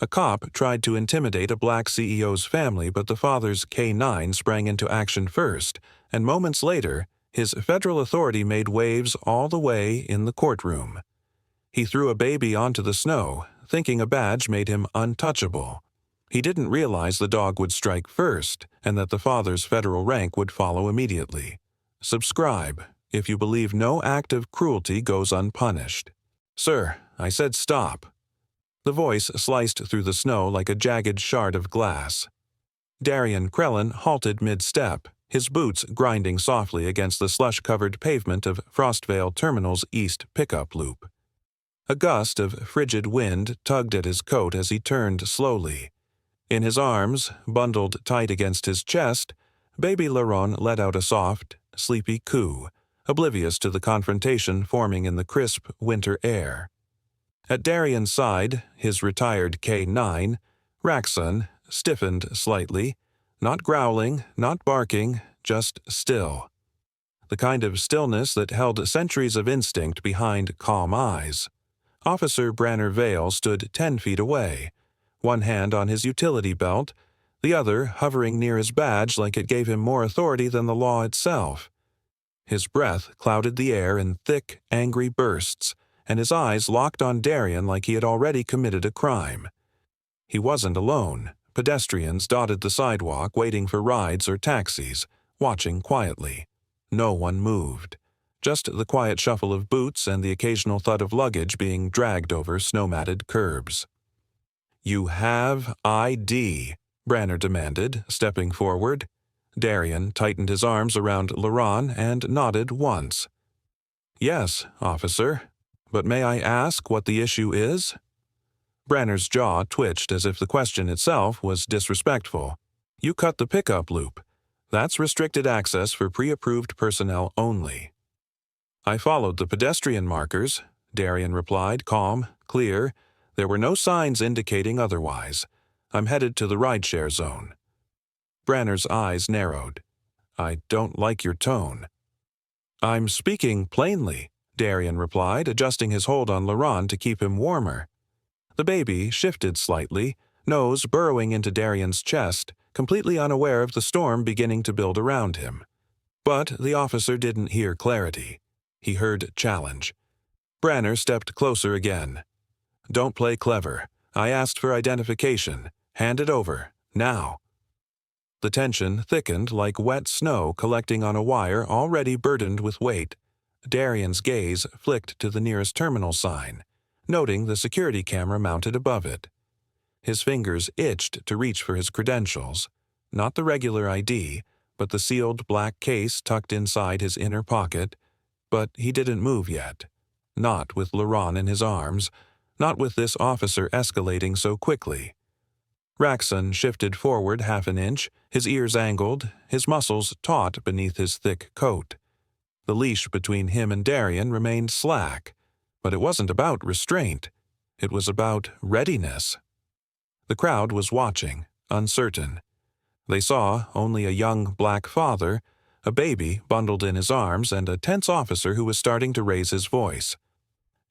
A cop tried to intimidate a black CEO's family, but the father's K-9 sprang into action first, and moments later, his federal authority made waves all the way in the courtroom. He threw a baby onto the snow, thinking a badge made him untouchable. He didn't realize the dog would strike first, and that the father's federal rank would follow immediately. Subscribe if you believe no act of cruelty goes unpunished. Sir, I said stop. The voice sliced through the snow like a jagged shard of glass. Darian Krellin halted mid-step, his boots grinding softly against the slush-covered pavement of Frostvale Terminal's east pickup loop. A gust of frigid wind tugged at his coat as he turned slowly. In his arms, bundled tight against his chest, baby Laron let out a soft, sleepy coo, oblivious to the confrontation forming in the crisp winter air. At Darian's side, his retired K-9, Raxon stiffened slightly, not growling, not barking, just still. The kind of stillness that held centuries of instinct behind calm eyes. Officer Branner Vale stood 10 feet away, one hand on his utility belt, the other hovering near his badge like it gave him more authority than the law itself. His breath clouded the air in thick, angry bursts, and his eyes locked on Darian like he had already committed a crime. He wasn't alone. Pedestrians dotted the sidewalk waiting for rides or taxis, watching quietly. No one moved. Just the quiet shuffle of boots and the occasional thud of luggage being dragged over snow-matted curbs. "You have ID," Branner demanded, stepping forward. Darian tightened his arms around Laron and nodded once. "Yes, officer. But may I ask what the issue is?" Branner's jaw twitched as if the question itself was disrespectful. "You cut the pickup loop. That's restricted access for pre-approved personnel only." "I followed the pedestrian markers," Darian replied, calm, clear. There were no signs indicating otherwise. "I'm headed to the rideshare zone." Branner's eyes narrowed. "I don't like your tone." "I'm speaking plainly," Darian replied, adjusting his hold on Laron to keep him warmer. The baby shifted slightly, nose burrowing into Darian's chest, completely unaware of the storm beginning to build around him. But the officer didn't hear clarity. He heard challenge. Branner stepped closer again. "Don't play clever. I asked for identification. Hand it over. Now." The tension thickened like wet snow collecting on a wire already burdened with weight. Darian's gaze flicked to the nearest terminal sign, noting the security camera mounted above it. His fingers itched to reach for his credentials, not the regular ID, but the sealed black case tucked inside his inner pocket. But he didn't move yet. Not with Laron in his arms, not with this officer escalating so quickly. Raxon shifted forward half an inch, his ears angled, his muscles taut beneath his thick coat. The leash between him and Darian remained slack, but it wasn't about restraint. It was about readiness. The crowd was watching, uncertain. They saw only a young black father, a baby bundled in his arms, and a tense officer who was starting to raise his voice.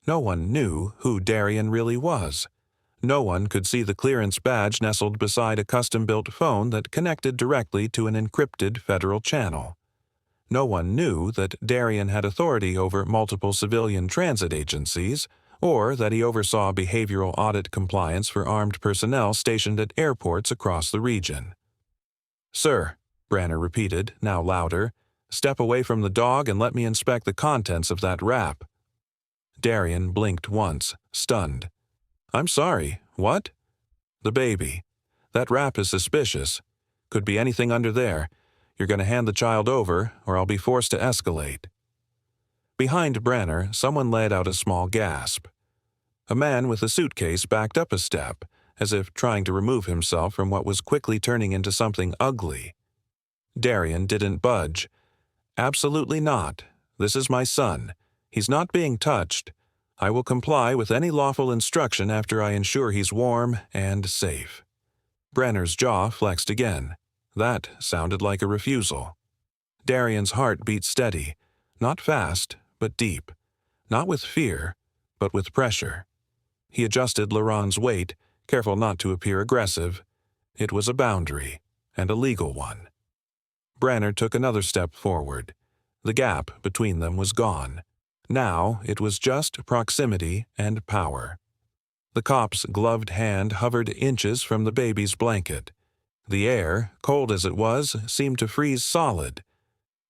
No one knew who Darian really was. No one could see the clearance badge nestled beside a custom-built phone that connected directly to an encrypted federal channel. No one knew that Darian had authority over multiple civilian transit agencies, or that he oversaw behavioral audit compliance for armed personnel stationed at airports across the region. "Sir," Branner repeated, now louder, "step away from the dog and let me inspect the contents of that wrap." Darian blinked once, stunned. "I'm sorry, what?" "The baby. That wrap is suspicious. Could be anything under there. You're going to hand the child over, or I'll be forced to escalate." Behind Branner, someone let out a small gasp. A man with a suitcase backed up a step, as if trying to remove himself from what was quickly turning into something ugly. Darian didn't budge. "Absolutely not. This is my son. He's not being touched. I will comply with any lawful instruction after I ensure he's warm and safe." Branner's jaw flexed again. That sounded like a refusal. Darian's heart beat steady, not fast, but deep. Not with fear, but with pressure. He adjusted Laron's weight, careful not to appear aggressive. It was a boundary, and a legal one. Branner took another step forward. The gap between them was gone. Now it was just proximity and power. The cop's gloved hand hovered inches from the baby's blanket. The air, cold as it was, seemed to freeze solid.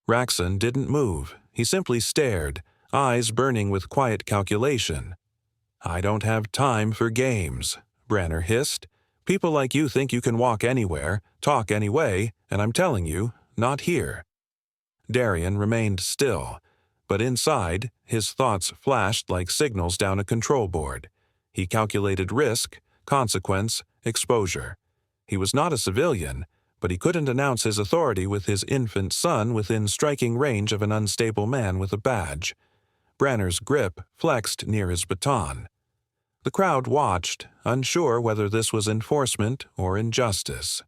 Raxon didn't move. He simply stared, eyes burning with quiet calculation. "I don't have time for games," Branner hissed. "People like you think you can walk anywhere, talk any way, and I'm telling you, not here." Darian remained still, but inside, his thoughts flashed like signals down a control board. He calculated risk, consequence, exposure. He was not a civilian, but he couldn't announce his authority with his infant son within striking range of an unstable man with a badge. Branner's grip flexed near his baton. The crowd watched, unsure whether this was enforcement or injustice.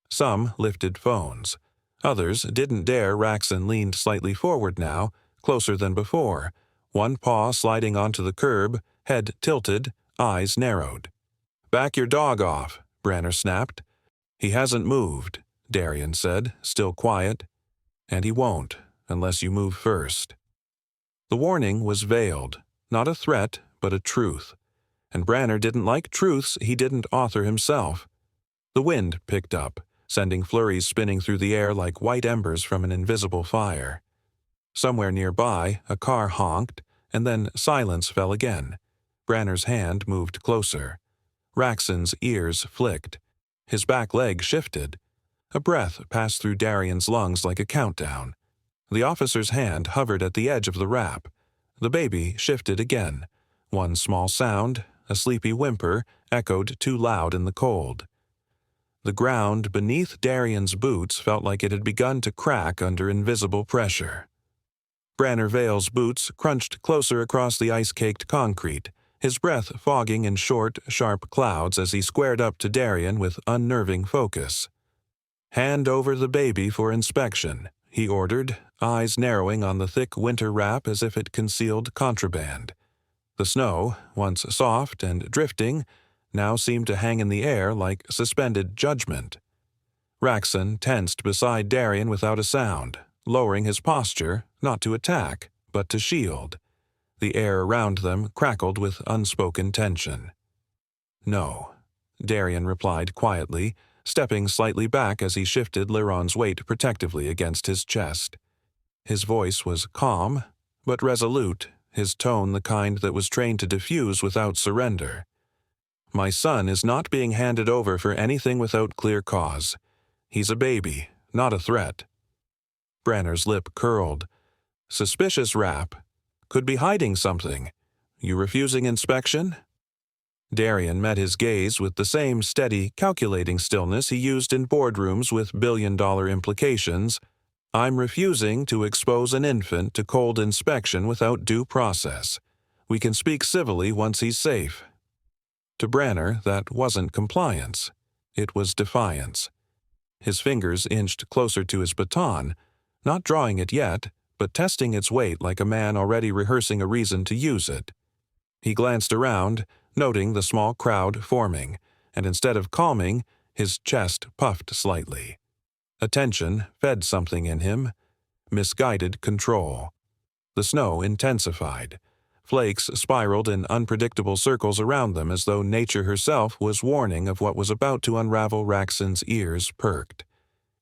Some lifted phones. Others didn't dare. Raxon leaned slightly forward now, closer than before, one paw sliding onto the curb, head tilted, eyes narrowed. "Back your dog off," Branner snapped. "He hasn't moved," Darian said, still quiet. "And he won't, unless you move first." The warning was veiled, not a threat, but a truth. And Branner didn't like truths he didn't author himself. The wind picked up, sending flurries spinning through the air like white embers from an invisible fire. Somewhere nearby, a car honked, and then silence fell again. Branner's hand moved closer. Raxon's ears flicked. His back leg shifted. A breath passed through Darian's lungs like a countdown. The officer's hand hovered at the edge of the wrap. The baby shifted again. One small sound, a sleepy whimper, echoed too loud in the cold. The ground beneath Darian's boots felt like it had begun to crack under invisible pressure. Branner Vale's boots crunched closer across the ice-caked concrete, his breath fogging in short, sharp clouds as he squared up to Darian with unnerving focus. "Hand over the baby for inspection," he ordered, eyes narrowing on the thick winter wrap as if it concealed contraband. The snow, once soft and drifting, now seemed to hang in the air like suspended judgment. Raxon tensed beside Darian without a sound, lowering his posture, not to attack, but to shield. The air around them crackled with unspoken tension. "No," Darian replied quietly, stepping slightly back as he shifted Liron's weight protectively against his chest. His voice was calm, but resolute, his tone the kind that was trained to diffuse without surrender. "My son is not being handed over for anything without clear cause. He's a baby, not a threat." Branner's lip curled. "Suspicious rap. Could be hiding something. You refusing inspection?" Darian met his gaze with the same steady, calculating stillness he used in boardrooms with billion-dollar implications. "I'm refusing to expose an infant to cold inspection without due process. We can speak civilly once he's safe." To Branner, that wasn't compliance. It was defiance. His fingers inched closer to his baton, not drawing it yet, but testing its weight like a man already rehearsing a reason to use it. He glanced around, noting the small crowd forming, and instead of calming, his chest puffed slightly. Attention fed something in him, misguided control. The snow intensified. Flakes spiraled in unpredictable circles around them as though nature herself was warning of what was about to unravel. Raxon's ears perked.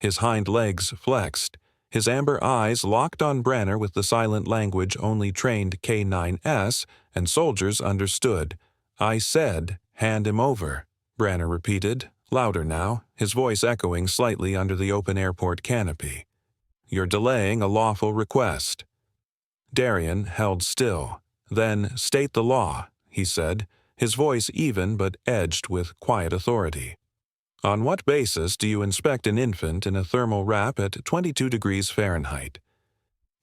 His hind legs flexed. His amber eyes locked on Branner with the silent language only trained K9S and soldiers understood. "I said, hand him over," Branner repeated, louder now, his voice echoing slightly under the open airport canopy. "You're delaying a lawful request." Darian held still. "Then state the law," he said, his voice even but edged with quiet authority. "On what basis do you inspect an infant in a thermal wrap at 22 degrees Fahrenheit?"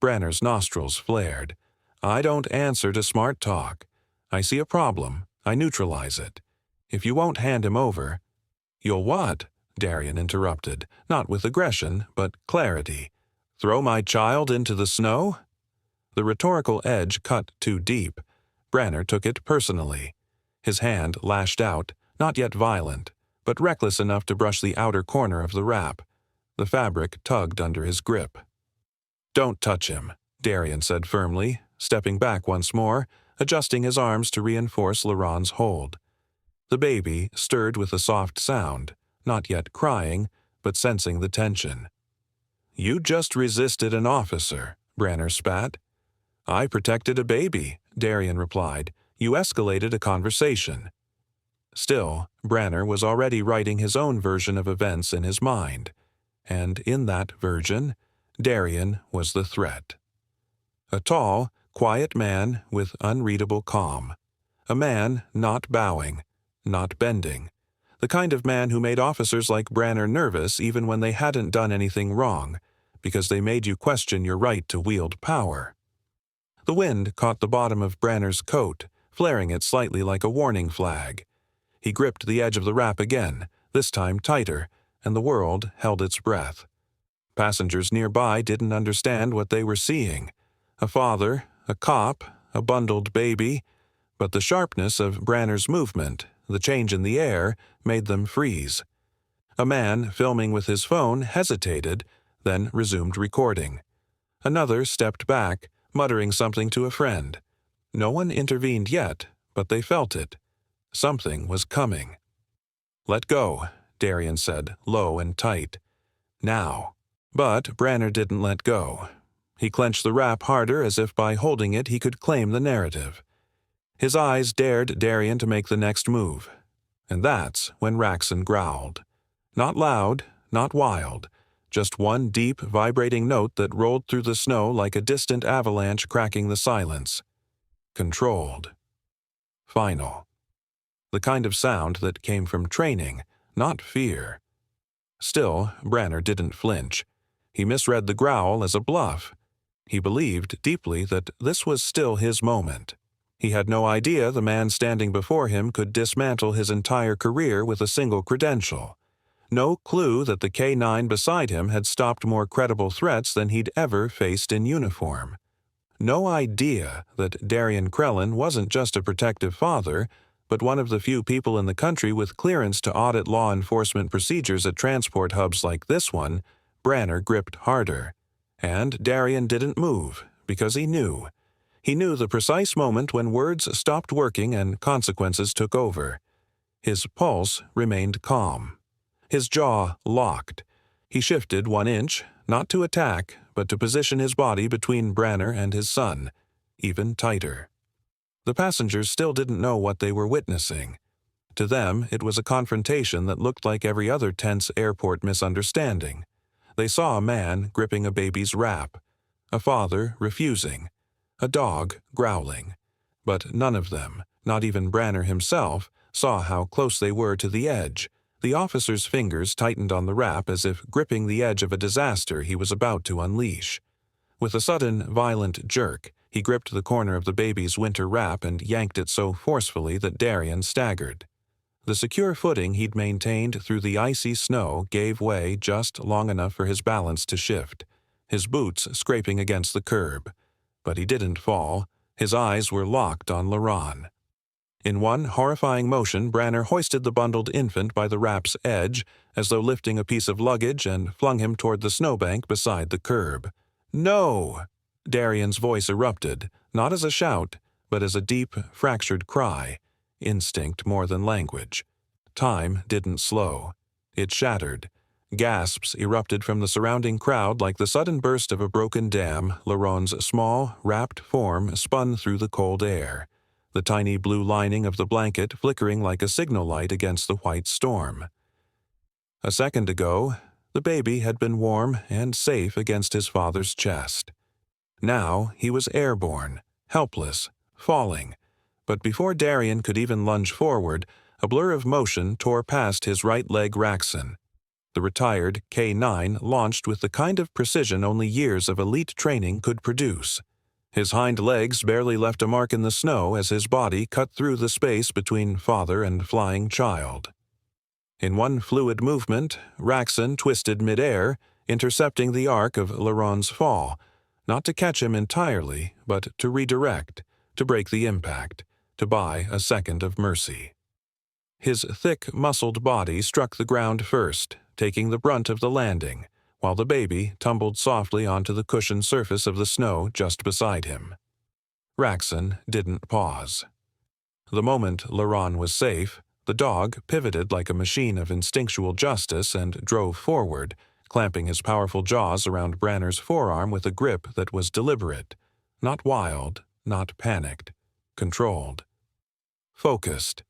Branner's nostrils flared. "I don't answer to smart talk. I see a problem. I neutralize it. If you won't hand him over—" "You'll what?" Darian interrupted, not with aggression, but clarity. "Throw my child into the snow?" The rhetorical edge cut too deep. Branner took it personally. His hand lashed out, not yet violent, but reckless enough to brush the outer corner of the wrap. The fabric tugged under his grip. "Don't touch him," Darian said firmly, stepping back once more, adjusting his arms to reinforce Laurent's hold. The baby stirred with a soft sound, not yet crying, but sensing the tension. "You just resisted an officer," Branner spat. "I protected a baby," Darian replied. "You escalated a conversation." Still, Branner was already writing his own version of events in his mind, and in that version, Darian was the threat. A tall, quiet man with unreadable calm. A man not bowing, not bending. The kind of man who made officers like Branner nervous even when they hadn't done anything wrong, because they made you question your right to wield power. The wind caught the bottom of Branner's coat, flaring it slightly like a warning flag. He gripped the edge of the wrap again, this time tighter, and the world held its breath. Passengers nearby didn't understand what they were seeing. A father, a cop, a bundled baby, but the sharpness of Branner's movement, the change in the air, made them freeze. A man filming with his phone hesitated, then resumed recording. Another stepped back, muttering something to a friend. No one intervened yet, but they felt it. Something was coming. "Let go," Darian said, low and tight. "Now." But Branner didn't let go. He clenched the wrap harder as if by holding it he could claim the narrative. His eyes dared Darian to make the next move. And that's when Raxon growled. Not loud, not wild, just one deep, vibrating note that rolled through the snow like a distant avalanche cracking the silence. Controlled. Final. The kind of sound that came from training, not fear. Still, Branner didn't flinch. He misread the growl as a bluff. He believed deeply that this was still his moment. He had no idea the man standing before him could dismantle his entire career with a single credential. No clue that the K-9 beside him had stopped more credible threats than he'd ever faced in uniform. No idea that Darian Krellin wasn't just a protective father, but one of the few people in the country with clearance to audit law enforcement procedures at transport hubs like this one. Branner gripped harder. And Darian didn't move, because he knew. He knew the precise moment when words stopped working and consequences took over. His pulse remained calm. His jaw locked. He shifted 1 inch, not to attack, but to position his body between Branner and his son, even tighter. The passengers still didn't know what they were witnessing. To them, it was a confrontation that looked like every other tense airport misunderstanding. They saw a man gripping a baby's wrap, a father refusing, a dog growling. But none of them, not even Branner himself, saw how close they were to the edge. The officer's fingers tightened on the wrap as if gripping the edge of a disaster he was about to unleash. With a sudden, violent jerk, he gripped the corner of the baby's winter wrap and yanked it so forcefully that Darian staggered. The secure footing he'd maintained through the icy snow gave way just long enough for his balance to shift, his boots scraping against the curb. But he didn't fall. His eyes were locked on Laurent. In one horrifying motion, Branner hoisted the bundled infant by the wrap's edge, as though lifting a piece of luggage, and flung him toward the snowbank beside the curb. "No!" Darian's voice erupted, not as a shout, but as a deep, fractured cry. Instinct more than language. Time didn't slow. It shattered. Gasps erupted from the surrounding crowd like the sudden burst of a broken dam. Laurent's small, wrapped form spun through the cold air, the tiny blue lining of the blanket flickering like a signal light against the white storm. A second ago, the baby had been warm and safe against his father's chest. Now he was airborne, helpless, falling. But before Darian could even lunge forward, a blur of motion tore past his right leg Raxon. The retired K-9 launched with the kind of precision only years of elite training could produce. His hind legs barely left a mark in the snow as his body cut through the space between father and flying child. In one fluid movement, Raxon twisted midair, intercepting the arc of Laurent's fall, not to catch him entirely, but to redirect, to break the impact, to buy a second of mercy. His thick, muscled body struck the ground first, taking the brunt of the landing, while the baby tumbled softly onto the cushioned surface of the snow just beside him. Raxon didn't pause. The moment Laron was safe, the dog pivoted like a machine of instinctual justice and drove forward, clamping his powerful jaws around Branner's forearm with a grip that was deliberate, not wild, not panicked, controlled. Focused.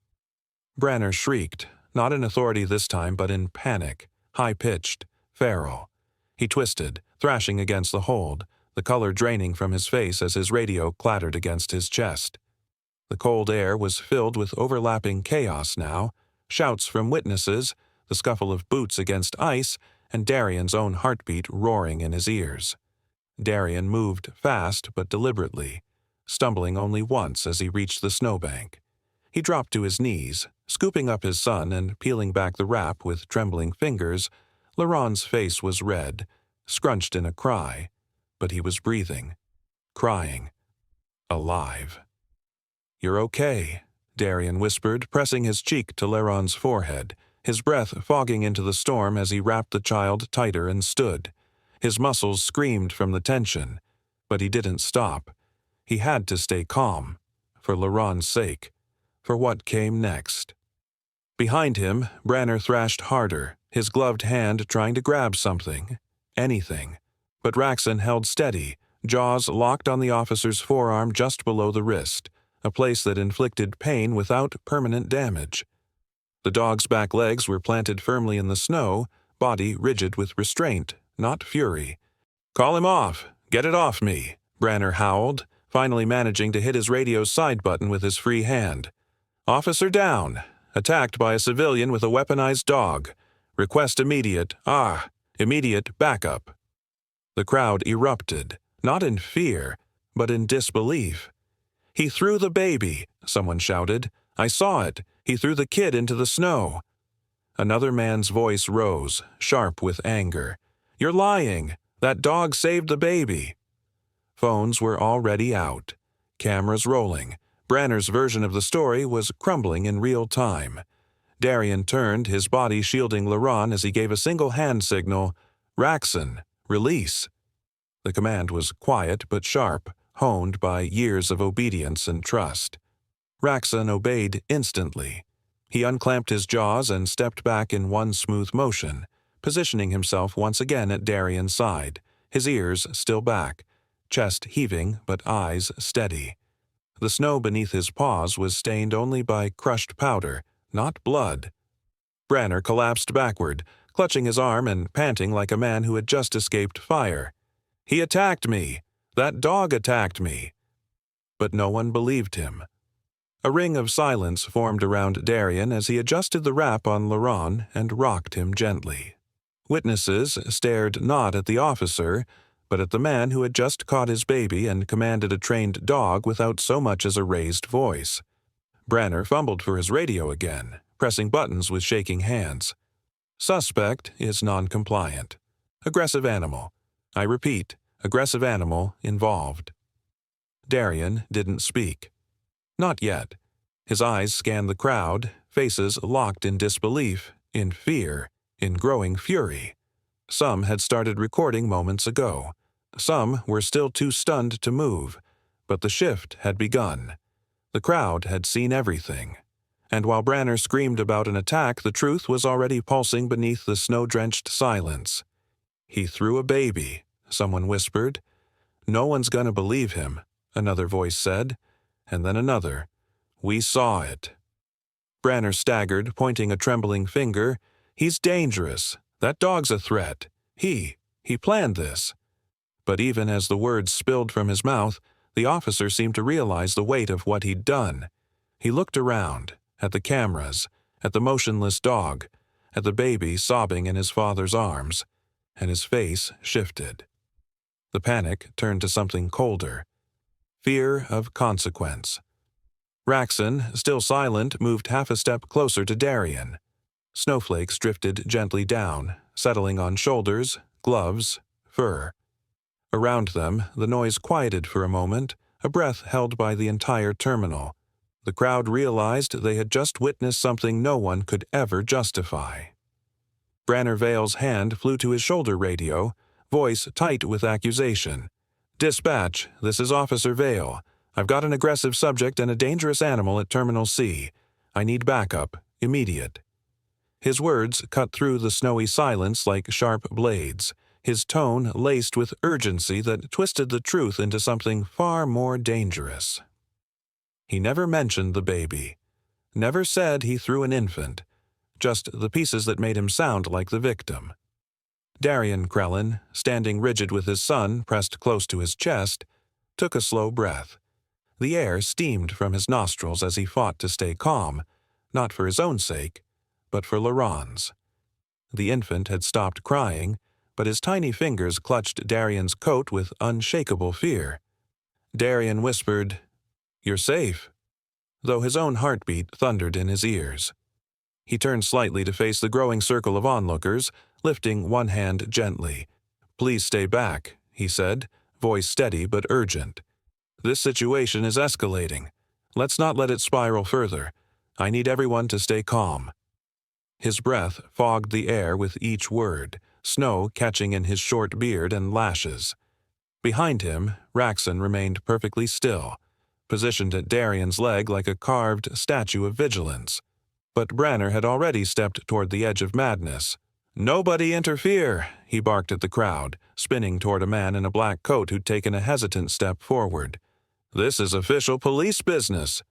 Branner shrieked, not in authority this time but in panic, high-pitched, feral. He twisted, thrashing against the hold, the color draining from his face as his radio clattered against his chest. The cold air was filled with overlapping chaos now, shouts from witnesses, the scuffle of boots against ice, and Darian's own heartbeat roaring in his ears. Darian moved fast but deliberately, stumbling only once as he reached the snowbank. He dropped to his knees, scooping up his son and peeling back the wrap with trembling fingers. Laron's face was red, scrunched in a cry, but he was breathing, crying, alive. "You're okay," Darian whispered, pressing his cheek to Laron's forehead, his breath fogging into the storm as he wrapped the child tighter and stood. His muscles screamed from the tension, but he didn't stop. He had to stay calm, for Laron's sake, for what came next. Behind him, Branner thrashed harder, his gloved hand trying to grab something, anything. But Raxon held steady, jaws locked on the officer's forearm just below the wrist, a place that inflicted pain without permanent damage. The dog's back legs were planted firmly in the snow, body rigid with restraint, not fury. "Call him off! Get it off me!" Branner howled, finally managing to hit his radio's side button with his free hand. "Officer down! Attacked by a civilian with a weaponized dog. Request immediate backup." The crowd erupted, not in fear, but in disbelief. "He threw the baby," someone shouted. "I saw it. He threw the kid into the snow." Another man's voice rose, sharp with anger. "You're lying. That dog saved the baby." Phones were already out, cameras rolling. Branner's version of the story was crumbling in real time. Darian turned, his body shielding Laron as he gave a single hand signal, "Raxon, release." The command was quiet but sharp, honed by years of obedience and trust. Raxon obeyed instantly. He unclamped his jaws and stepped back in one smooth motion, positioning himself once again at Darian's side, his ears still back, chest heaving but eyes steady. The snow beneath his paws was stained only by crushed powder, not blood. Branner collapsed backward, clutching his arm and panting like a man who had just escaped fire. "He attacked me! That dog attacked me!" But no one believed him. A ring of silence formed around Darian as he adjusted the wrap on Laron and rocked him gently. Witnesses stared not at the officer, but at the man who had just caught his baby and commanded a trained dog without so much as a raised voice. Branner fumbled for his radio again, pressing buttons with shaking hands. "Suspect is non-compliant. Aggressive animal. I repeat, aggressive animal involved." Darian didn't speak. Not yet. His eyes scanned the crowd, faces locked in disbelief, in fear, in growing fury. Some had started recording moments ago. Some were still too stunned to move, but the shift had begun. The crowd had seen everything. And while Branner screamed about an attack, the truth was already pulsing beneath the snow-drenched silence. "He threw a baby," someone whispered. "No one's gonna believe him," another voice said, and then another. "We saw it." Branner staggered, pointing a trembling finger. "He's dangerous. That dog's a threat. He planned this." But even as the words spilled from his mouth, the officer seemed to realize the weight of what he'd done. He looked around, at the cameras, at the motionless dog, at the baby sobbing in his father's arms, and his face shifted. The panic turned to something colder. Fear of consequence. Raxon, still silent, moved half a step closer to Darian. Snowflakes drifted gently down, settling on shoulders, gloves, fur. Around them, the noise quieted for a moment, a breath held by the entire terminal. The crowd realized they had just witnessed something no one could ever justify. Branner Vale's hand flew to his shoulder radio, voice tight with accusation. "Dispatch, this is Officer Vale. I've got an aggressive subject and a dangerous animal at Terminal C. I need backup, immediate." His words cut through the snowy silence like sharp blades, his tone laced with urgency that twisted the truth into something far more dangerous. He never mentioned the baby, never said he threw an infant, just the pieces that made him sound like the victim. Darian Krellin, standing rigid with his son pressed close to his chest, took a slow breath. The air steamed from his nostrils as he fought to stay calm, not for his own sake, but for Laron's. The infant had stopped crying, but his tiny fingers clutched Darian's coat with unshakable fear. Darian whispered, "You're safe," though his own heartbeat thundered in his ears. He turned slightly to face the growing circle of onlookers, lifting one hand gently. "Please stay back," he said, voice steady but urgent. "This situation is escalating. Let's not let it spiral further. I need everyone to stay calm." His breath fogged the air with each word, snow catching in his short beard and lashes. Behind him, Raxon remained perfectly still, positioned at Darian's leg like a carved statue of vigilance. But Branner had already stepped toward the edge of madness. "Nobody interfere!" he barked at the crowd, spinning toward a man in a black coat who'd taken a hesitant step forward. "This is official police business."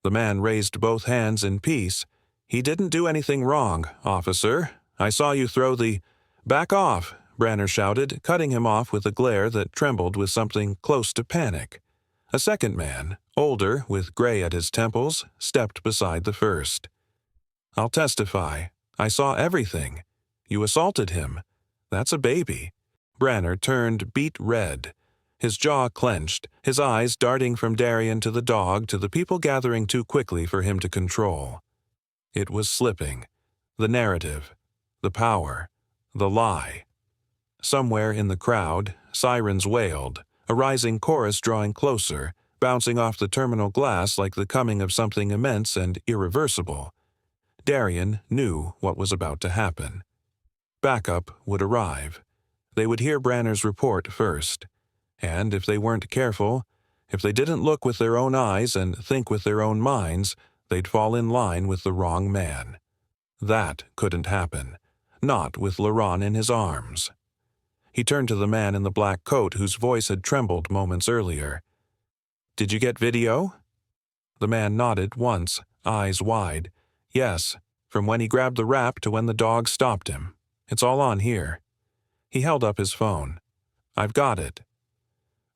The man raised both hands in peace. "He didn't do anything wrong, officer. I saw you throw the—" "Back off!" Branner shouted, cutting him off with a glare that trembled with something close to panic. A second man, older, with gray at his temples, stepped beside the first. "I'll testify. I saw everything. You assaulted him. That's a baby." Branner turned beet red, his jaw clenched, his eyes darting from Darian to the dog to the people gathering too quickly for him to control. It was slipping. The narrative. The power. The lie. Somewhere in the crowd, sirens wailed, a rising chorus drawing closer, bouncing off the terminal glass like the coming of something immense and irreversible. Darian knew what was about to happen. Backup would arrive. They would hear Branner's report first. And if they weren't careful, if they didn't look with their own eyes and think with their own minds, they'd fall in line with the wrong man. That couldn't happen. Not with Laron in his arms. He turned to the man in the black coat whose voice had trembled moments earlier. "Did you get video?" The man nodded once, eyes wide. "Yes, from when he grabbed the wrap to when the dog stopped him. It's all on here." He held up his phone. "I've got it."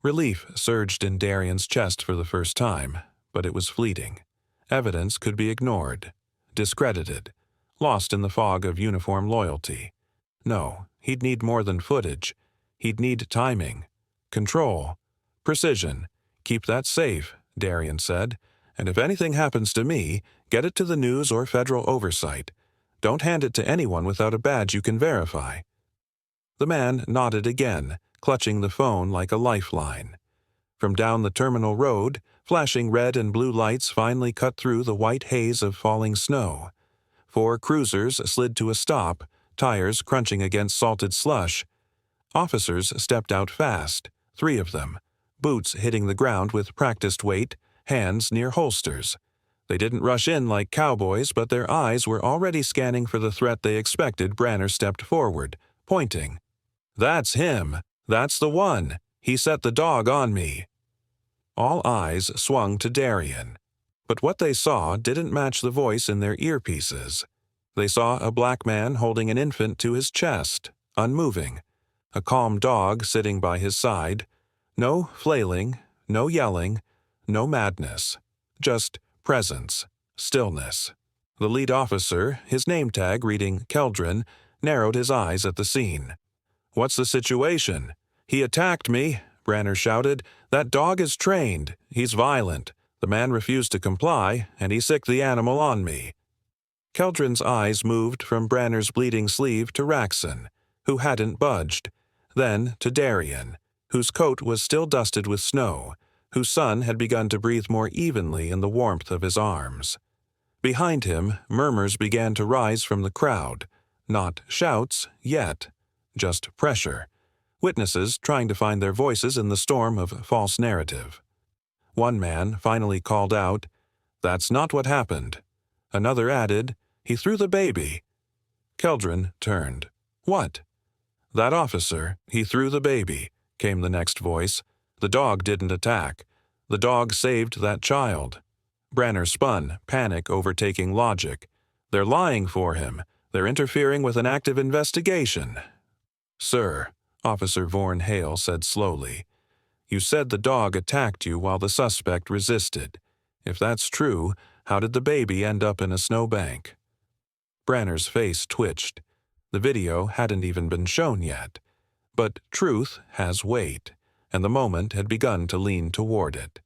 Relief surged in Darian's chest for the first time, but it was fleeting. Evidence could be ignored, discredited, lost in the fog of uniform loyalty. No, he'd need more than footage. He'd need timing, control, precision. "Keep that safe," Darian said, "and if anything happens to me, get it to the news or federal oversight. Don't hand it to anyone without a badge you can verify." The man nodded again, clutching the phone like a lifeline. From down the terminal road, flashing red and blue lights finally cut through the white haze of falling snow. 4 cruisers slid to a stop, tires crunching against salted slush. Officers stepped out fast, 3 of them, boots hitting the ground with practiced weight, hands near holsters. They didn't rush in like cowboys, but their eyes were already scanning for the threat they expected. Branner stepped forward, pointing. "That's him. That's the one. He set the dog on me." All eyes swung to Darian. But what they saw didn't match the voice in their earpieces. They saw a black man holding an infant to his chest, unmoving. A calm dog sitting by his side. No flailing, no yelling, no madness. Just presence, stillness. The lead officer, his name tag reading Keldrin, narrowed his eyes at the scene. "What's the situation?" "He attacked me," Branner shouted. "That dog is trained. He's violent. The man refused to comply, and he sicked the animal on me." Keldrin's eyes moved from Branner's bleeding sleeve to Raxon, who hadn't budged, then to Darian, whose coat was still dusted with snow, whose son had begun to breathe more evenly in the warmth of his arms. Behind him, murmurs began to rise from the crowd, not shouts yet, just pressure, witnesses trying to find their voices in the storm of false narrative. One man finally called out, "That's not what happened." Another added, "He threw the baby." Keldron turned. "What?" "That officer, he threw the baby," came the next voice. "The dog didn't attack. The dog saved that child." Branner spun, panic overtaking logic. "They're lying for him. They're interfering with an active investigation." "Sir," Officer Vorn Hale said slowly, "you said the dog attacked you while the suspect resisted. If that's true, how did the baby end up in a snowbank?" Branner's face twitched. The video hadn't even been shown yet. But truth has weight, and the moment had begun to lean toward it.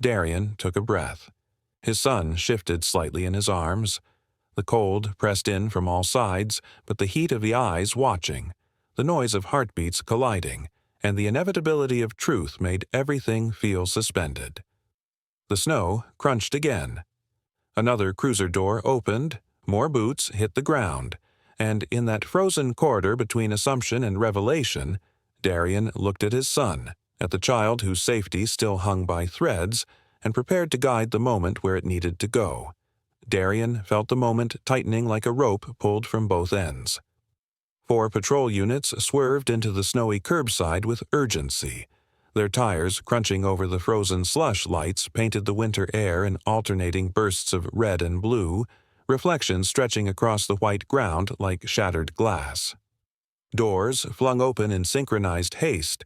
Darian took a breath. His son shifted slightly in his arms. The cold pressed in from all sides, but the heat of the eyes watching, the noise of heartbeats colliding, and the inevitability of truth made everything feel suspended. The snow crunched again. Another cruiser door opened, more boots hit the ground, and in that frozen corridor between assumption and revelation, Darian looked at his son, at the child whose safety still hung by threads, and prepared to guide the moment where it needed to go. Darian felt the moment tightening like a rope pulled from both ends. 4 patrol units swerved into the snowy curbside with urgency. Their tires crunching over the frozen slush lights painted the winter air in alternating bursts of red and blue, reflections stretching across the white ground like shattered glass. Doors flung open in synchronized haste.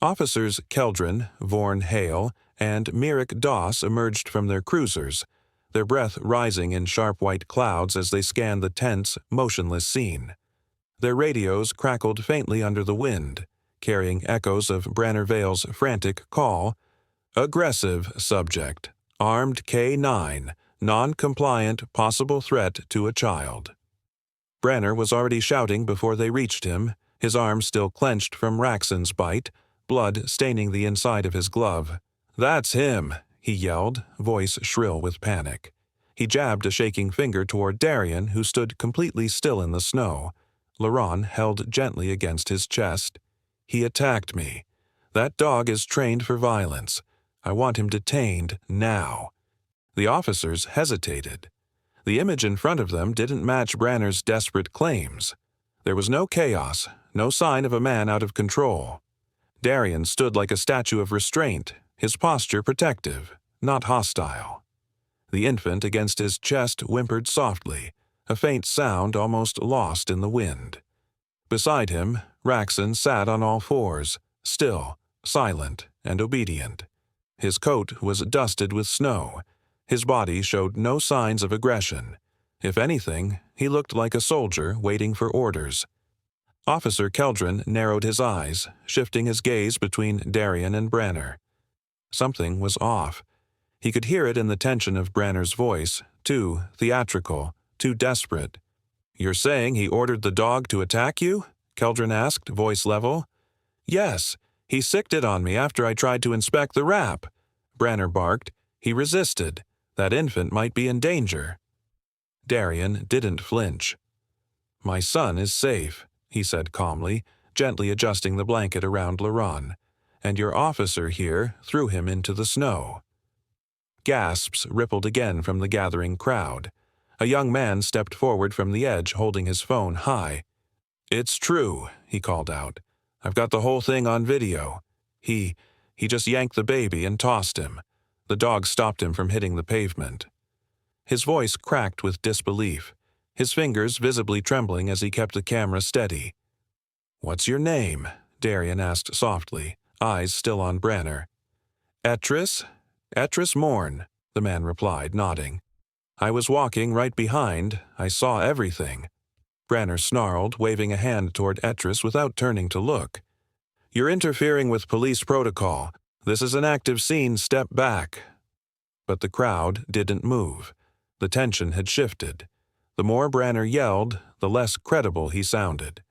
Officers Keldron, Vorn Hale, and Merrick Doss emerged from their cruisers, their breath rising in sharp white clouds as they scanned the tense, motionless scene. Their radios crackled faintly under the wind, carrying echoes of Branner Vale's frantic call, "Aggressive subject, armed K9, non-compliant possible threat to a child." Branner was already shouting before they reached him, his arm still clenched from Raxon's bite, blood staining the inside of his glove. "That's him," he yelled, voice shrill with panic. He jabbed a shaking finger toward Darian, who stood completely still in the snow. Laron held gently against his chest. "He attacked me. That dog is trained for violence. I want him detained now." The officers hesitated. The image in front of them didn't match Branner's desperate claims. There was no chaos, no sign of a man out of control. Darian stood like a statue of restraint, his posture protective, not hostile. The infant against his chest whimpered softly, a faint sound almost lost in the wind. Beside him, Raxon sat on all fours, still, silent, and obedient. His coat was dusted with snow. His body showed no signs of aggression. If anything, he looked like a soldier waiting for orders. Officer Keldron narrowed his eyes, shifting his gaze between Darian and Branner. Something was off. He could hear it in the tension of Branner's voice, too theatrical, too desperate. "You're saying he ordered the dog to attack you?" Keldron asked, voice level. "Yes, he sicked it on me after I tried to inspect the wrap," Branner barked. "He resisted. That infant might be in danger." Darian didn't flinch. "My son is safe," he said calmly, gently adjusting the blanket around Laron, "and your officer here threw him into the snow." Gasps rippled again from the gathering crowd. A young man stepped forward from the edge holding his phone high. "It's true," he called out. "I've got the whole thing on video. He just yanked the baby and tossed him. The dog stopped him from hitting the pavement." His voice cracked with disbelief, his fingers visibly trembling as he kept the camera steady. "What's your name?" Darian asked softly, eyes still on Branner. "Etris Morn," the man replied, nodding. "I was walking right behind. I saw everything." Branner snarled, waving a hand toward Etris without turning to look. "You're interfering with police protocol. This is an active scene. Step back." But the crowd didn't move. The tension had shifted. The more Branner yelled, the less credible he sounded.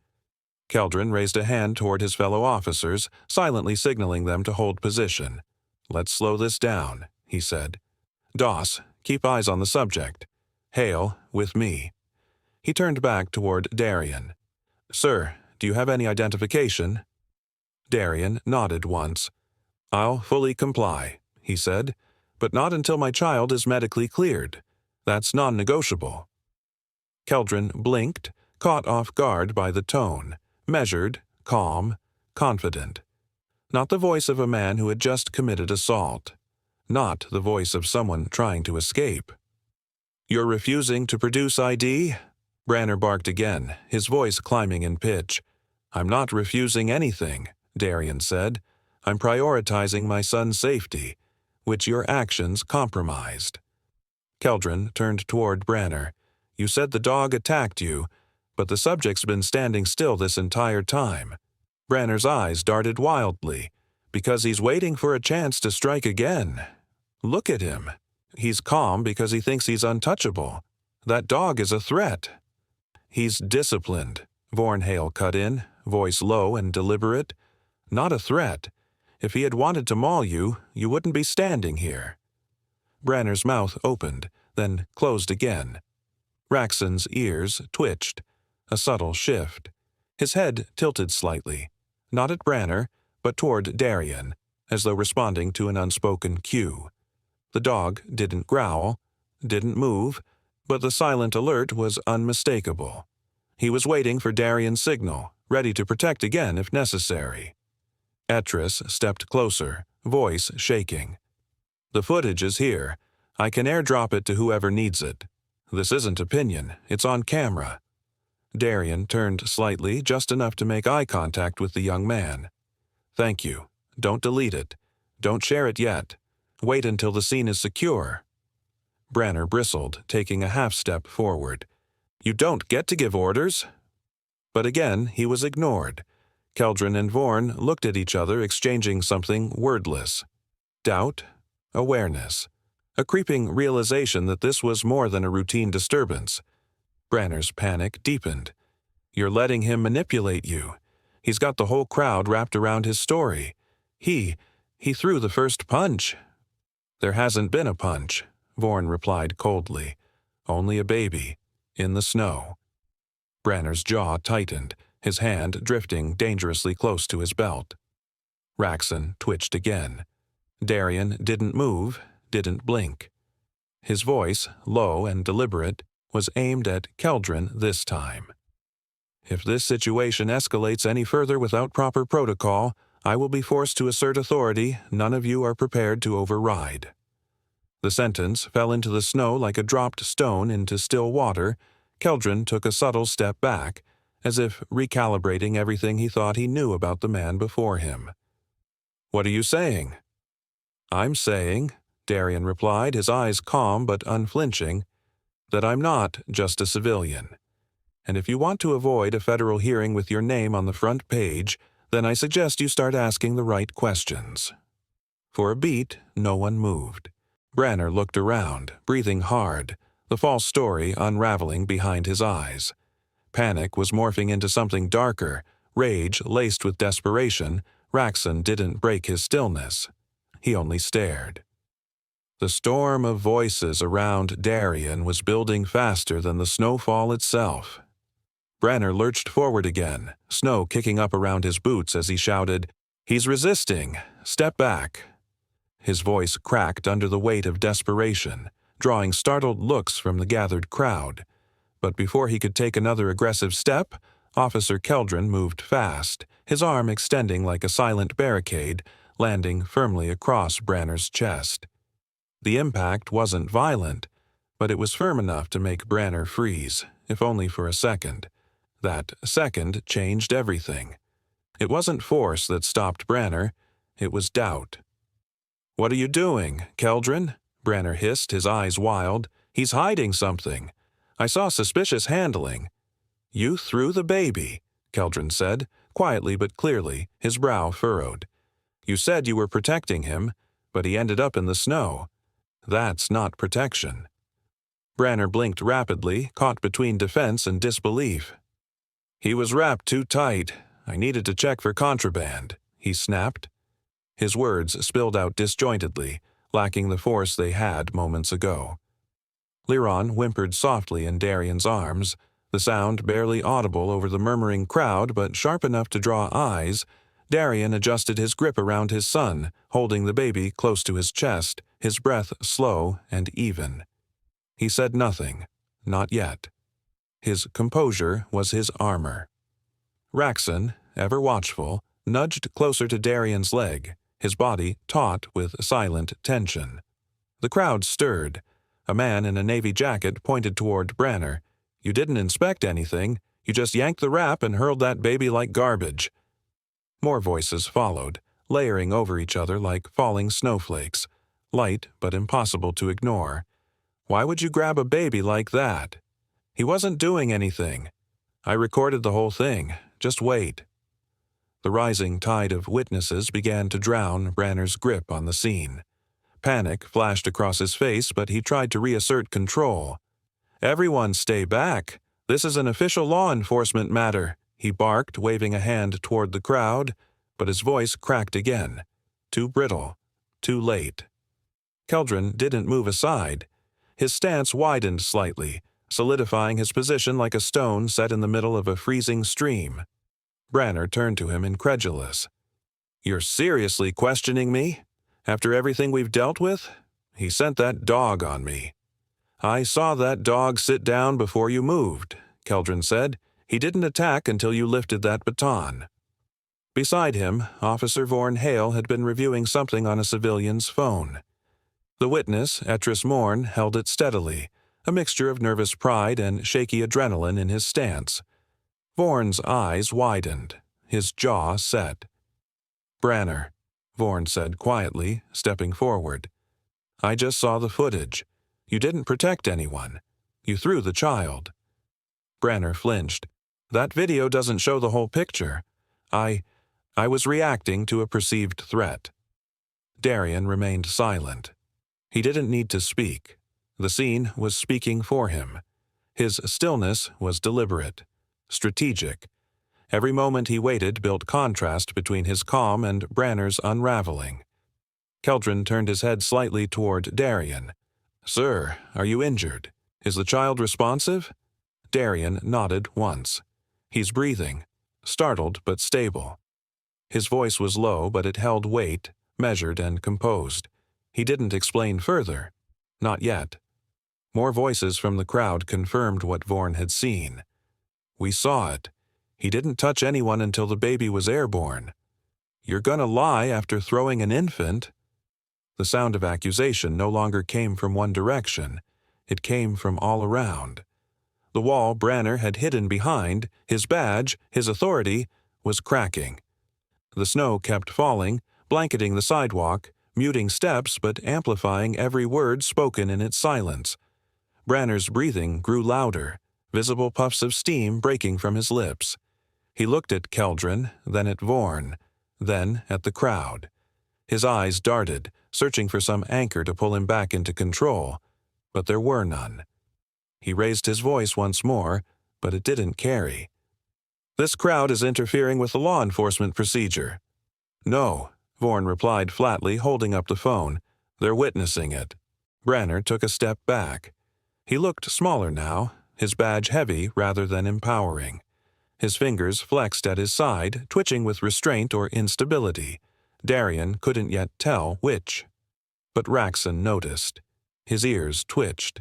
Keldron raised a hand toward his fellow officers, silently signaling them to hold position. "Let's slow this down," he said. "Doss, keep eyes on the subject. Hale, with me." He turned back toward Darian. "Sir, do you have any identification?" Darian nodded once. "I'll fully comply," he said, "but not until my child is medically cleared. That's non-negotiable." Keldron blinked, caught off guard by the tone, measured, calm, confident. Not the voice of a man who had just committed assault. Not the voice of someone trying to escape. "You're refusing to produce ID?" Branner barked again, his voice climbing in pitch. "I'm not refusing anything," Darian said. "I'm prioritizing my son's safety, which your actions compromised." Keldron turned toward Branner. "You said the dog attacked you, but the subject's been standing still this entire time." Branner's eyes darted wildly. "Because he's waiting for a chance to strike again. Look at him. He's calm because he thinks he's untouchable. That dog is a threat." "He's disciplined," Vorn Hale cut in, voice low and deliberate. "Not a threat. If he had wanted to maul you, you wouldn't be standing here." Branner's mouth opened, then closed again. Raxon's ears twitched, a subtle shift. His head tilted slightly, not at Branner, but toward Darian, as though responding to an unspoken cue. The dog didn't growl, didn't move, but the silent alert was unmistakable. He was waiting for Darian's signal, ready to protect again if necessary. Etris stepped closer, voice shaking. "The footage is here. I can airdrop it to whoever needs it. This isn't opinion, it's on camera." Darian turned slightly, just enough to make eye contact with the young man. "Thank you. Don't delete it. Don't share it yet. Wait until the scene is secure." Branner bristled, taking a half-step forward. "You don't get to give orders." But again he was ignored. Keldron and Vorn looked at each other, exchanging something wordless. Doubt, awareness, a creeping realization that this was more than a routine disturbance. Branner's panic deepened. "You're letting him manipulate you. He's got the whole crowd wrapped around his story. He threw the first punch." "There hasn't been a punch," Vorn replied coldly. "Only a baby, in the snow." Branner's jaw tightened, his hand drifting dangerously close to his belt. Raxon twitched again. Darian didn't move, didn't blink. His voice, low and deliberate, was aimed at Keldron this time. "If this situation escalates any further without proper protocol, I will be forced to assert authority none of you are prepared to override." The sentence fell into the snow like a dropped stone into still water. Keldron took a subtle step back, as if recalibrating everything he thought he knew about the man before him. "What are you saying?" "I'm saying," Darian replied, his eyes calm but unflinching, "that I'm not just a civilian. And if you want to avoid a federal hearing with your name on the front page, then I suggest you start asking the right questions." For a beat, no one moved. Branner looked around, breathing hard, the false story unraveling behind his eyes. Panic was morphing into something darker, rage laced with desperation. Raxon didn't break his stillness. He only stared. The storm of voices around Darian was building faster than the snowfall itself. Branner lurched forward again, snow kicking up around his boots as he shouted, "He's resisting! Step back!" His voice cracked under the weight of desperation, drawing startled looks from the gathered crowd. But before he could take another aggressive step, Officer Keldron moved fast, his arm extending like a silent barricade, landing firmly across Branner's chest. The impact wasn't violent, but it was firm enough to make Branner freeze, if only for a second. That second changed everything. It wasn't force that stopped Branner, it was doubt. "What are you doing, Keldron?" Branner hissed, his eyes wild. "He's hiding something. I saw suspicious handling." "You threw the baby," Keldron said, quietly but clearly, his brow furrowed. "You said you were protecting him, but he ended up in the snow. That's not protection." Branner blinked rapidly, caught between defense and disbelief. "He was wrapped too tight. I needed to check for contraband," he snapped. His words spilled out disjointedly, lacking the force they had moments ago. Liron whimpered softly in Darian's arms, the sound barely audible over the murmuring crowd but sharp enough to draw eyes. Darian adjusted his grip around his son, holding the baby close to his chest, his breath slow and even. He said nothing, not yet. His composure was his armor. Raxon, ever watchful, nudged closer to Darian's leg, his body taut with silent tension. The crowd stirred. A man in a navy jacket pointed toward Branner. "You didn't inspect anything. You just yanked the wrap and hurled that baby like garbage." More voices followed, layering over each other like falling snowflakes, light but impossible to ignore. "Why would you grab a baby like that? He wasn't doing anything. I recorded the whole thing. Just wait." The rising tide of witnesses began to drown Branner's grip on the scene. Panic flashed across his face, but he tried to reassert control. "Everyone stay back. This is an official law enforcement matter," he barked, waving a hand toward the crowd, but his voice cracked again. Too brittle. Too late. Keldron didn't move aside. His stance widened slightly, solidifying his position like a stone set in the middle of a freezing stream. Branner turned to him incredulous. "You're seriously questioning me? After everything we've dealt with? He sent that dog on me." "I saw that dog sit down before you moved," Keldron said. "He didn't attack until you lifted that baton." Beside him, Officer Vorn Hale had been reviewing something on a civilian's phone. The witness, Etris Morn, held it steadily, a mixture of nervous pride and shaky adrenaline in his stance. Vorn's eyes widened, his jaw set. "Branner," Vorn said quietly, stepping forward. "I just saw the footage. You didn't protect anyone. You threw the child." Branner flinched. "That video doesn't show the whole picture. I was reacting to a perceived threat." Darian remained silent. He didn't need to speak. The scene was speaking for him. His stillness was deliberate, strategic. Every moment he waited built contrast between his calm and Branner's unraveling. Keldron turned his head slightly toward Darian. "Sir, are you injured? Is the child responsive?" Darian nodded once. "He's breathing, startled but stable." His voice was low, but it held weight, measured and composed. He didn't explain further. Not yet. More voices from the crowd confirmed what Vorn had seen. "We saw it. He didn't touch anyone until the baby was airborne." "You're gonna lie after throwing an infant?" The sound of accusation no longer came from one direction. It came from all around. The wall Branner had hidden behind, his badge, his authority, was cracking. The snow kept falling, blanketing the sidewalk, muting steps but amplifying every word spoken in its silence. Branner's breathing grew louder, visible puffs of steam breaking from his lips. He looked at Keldron, then at Vorn, then at the crowd. His eyes darted, searching for some anchor to pull him back into control, but there were none. He raised his voice once more, but it didn't carry. "This crowd is interfering with the law enforcement procedure." "No," Vorn replied flatly, holding up the phone. "They're witnessing it." Branner took a step back. He looked smaller now, his badge heavy rather than empowering. His fingers flexed at his side, twitching with restraint or instability. Darian couldn't yet tell which. But Raxon noticed. His ears twitched.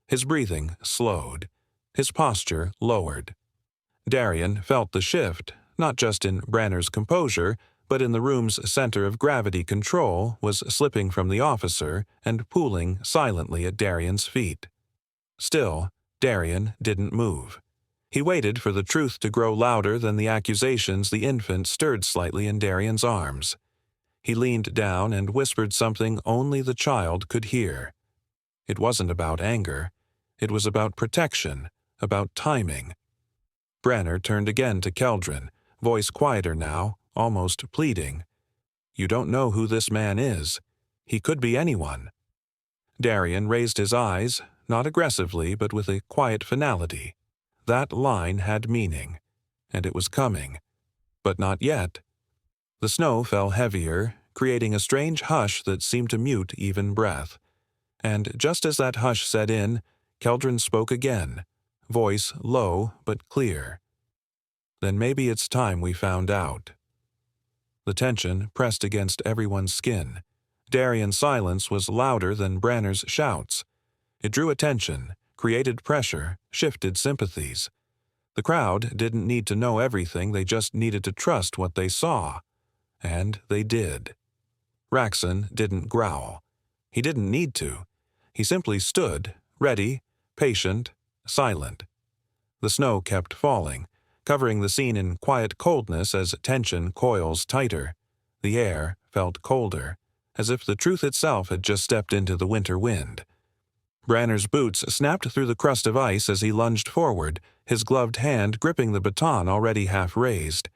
His breathing slowed. His posture lowered. Darian felt the shift, not just in Branner's composure, but in the room's center of gravity control was slipping from the officer and pooling silently at Darian's feet. Still, Darian didn't move. He waited for the truth to grow louder than the accusations. The infant stirred slightly in Darian's arms. He leaned down and whispered something only the child could hear. It wasn't about anger. It was about protection, about timing. Branner turned again to Keldron, voice quieter now, almost pleading. "You don't know who this man is. He could be anyone." Darian raised his eyes, not aggressively but with a quiet finality. That line had meaning, and it was coming. But not yet. The snow fell heavier, creating a strange hush that seemed to mute even breath. And just as that hush set in, Keldron spoke again, voice low but clear. "Then maybe it's time we found out." The tension pressed against everyone's skin. Darian's silence was louder than Branner's shouts. It drew attention, created pressure, shifted sympathies. The crowd didn't need to know everything, they just needed to trust what they saw. And they did. Raxon didn't growl. He didn't need to. He simply stood, ready, patient, silent. The snow kept falling, covering the scene in quiet coldness as tension coils tighter. The air felt colder, as if the truth itself had just stepped into the winter wind. Branner's boots snapped through the crust of ice as he lunged forward, his gloved hand gripping the baton already half raised.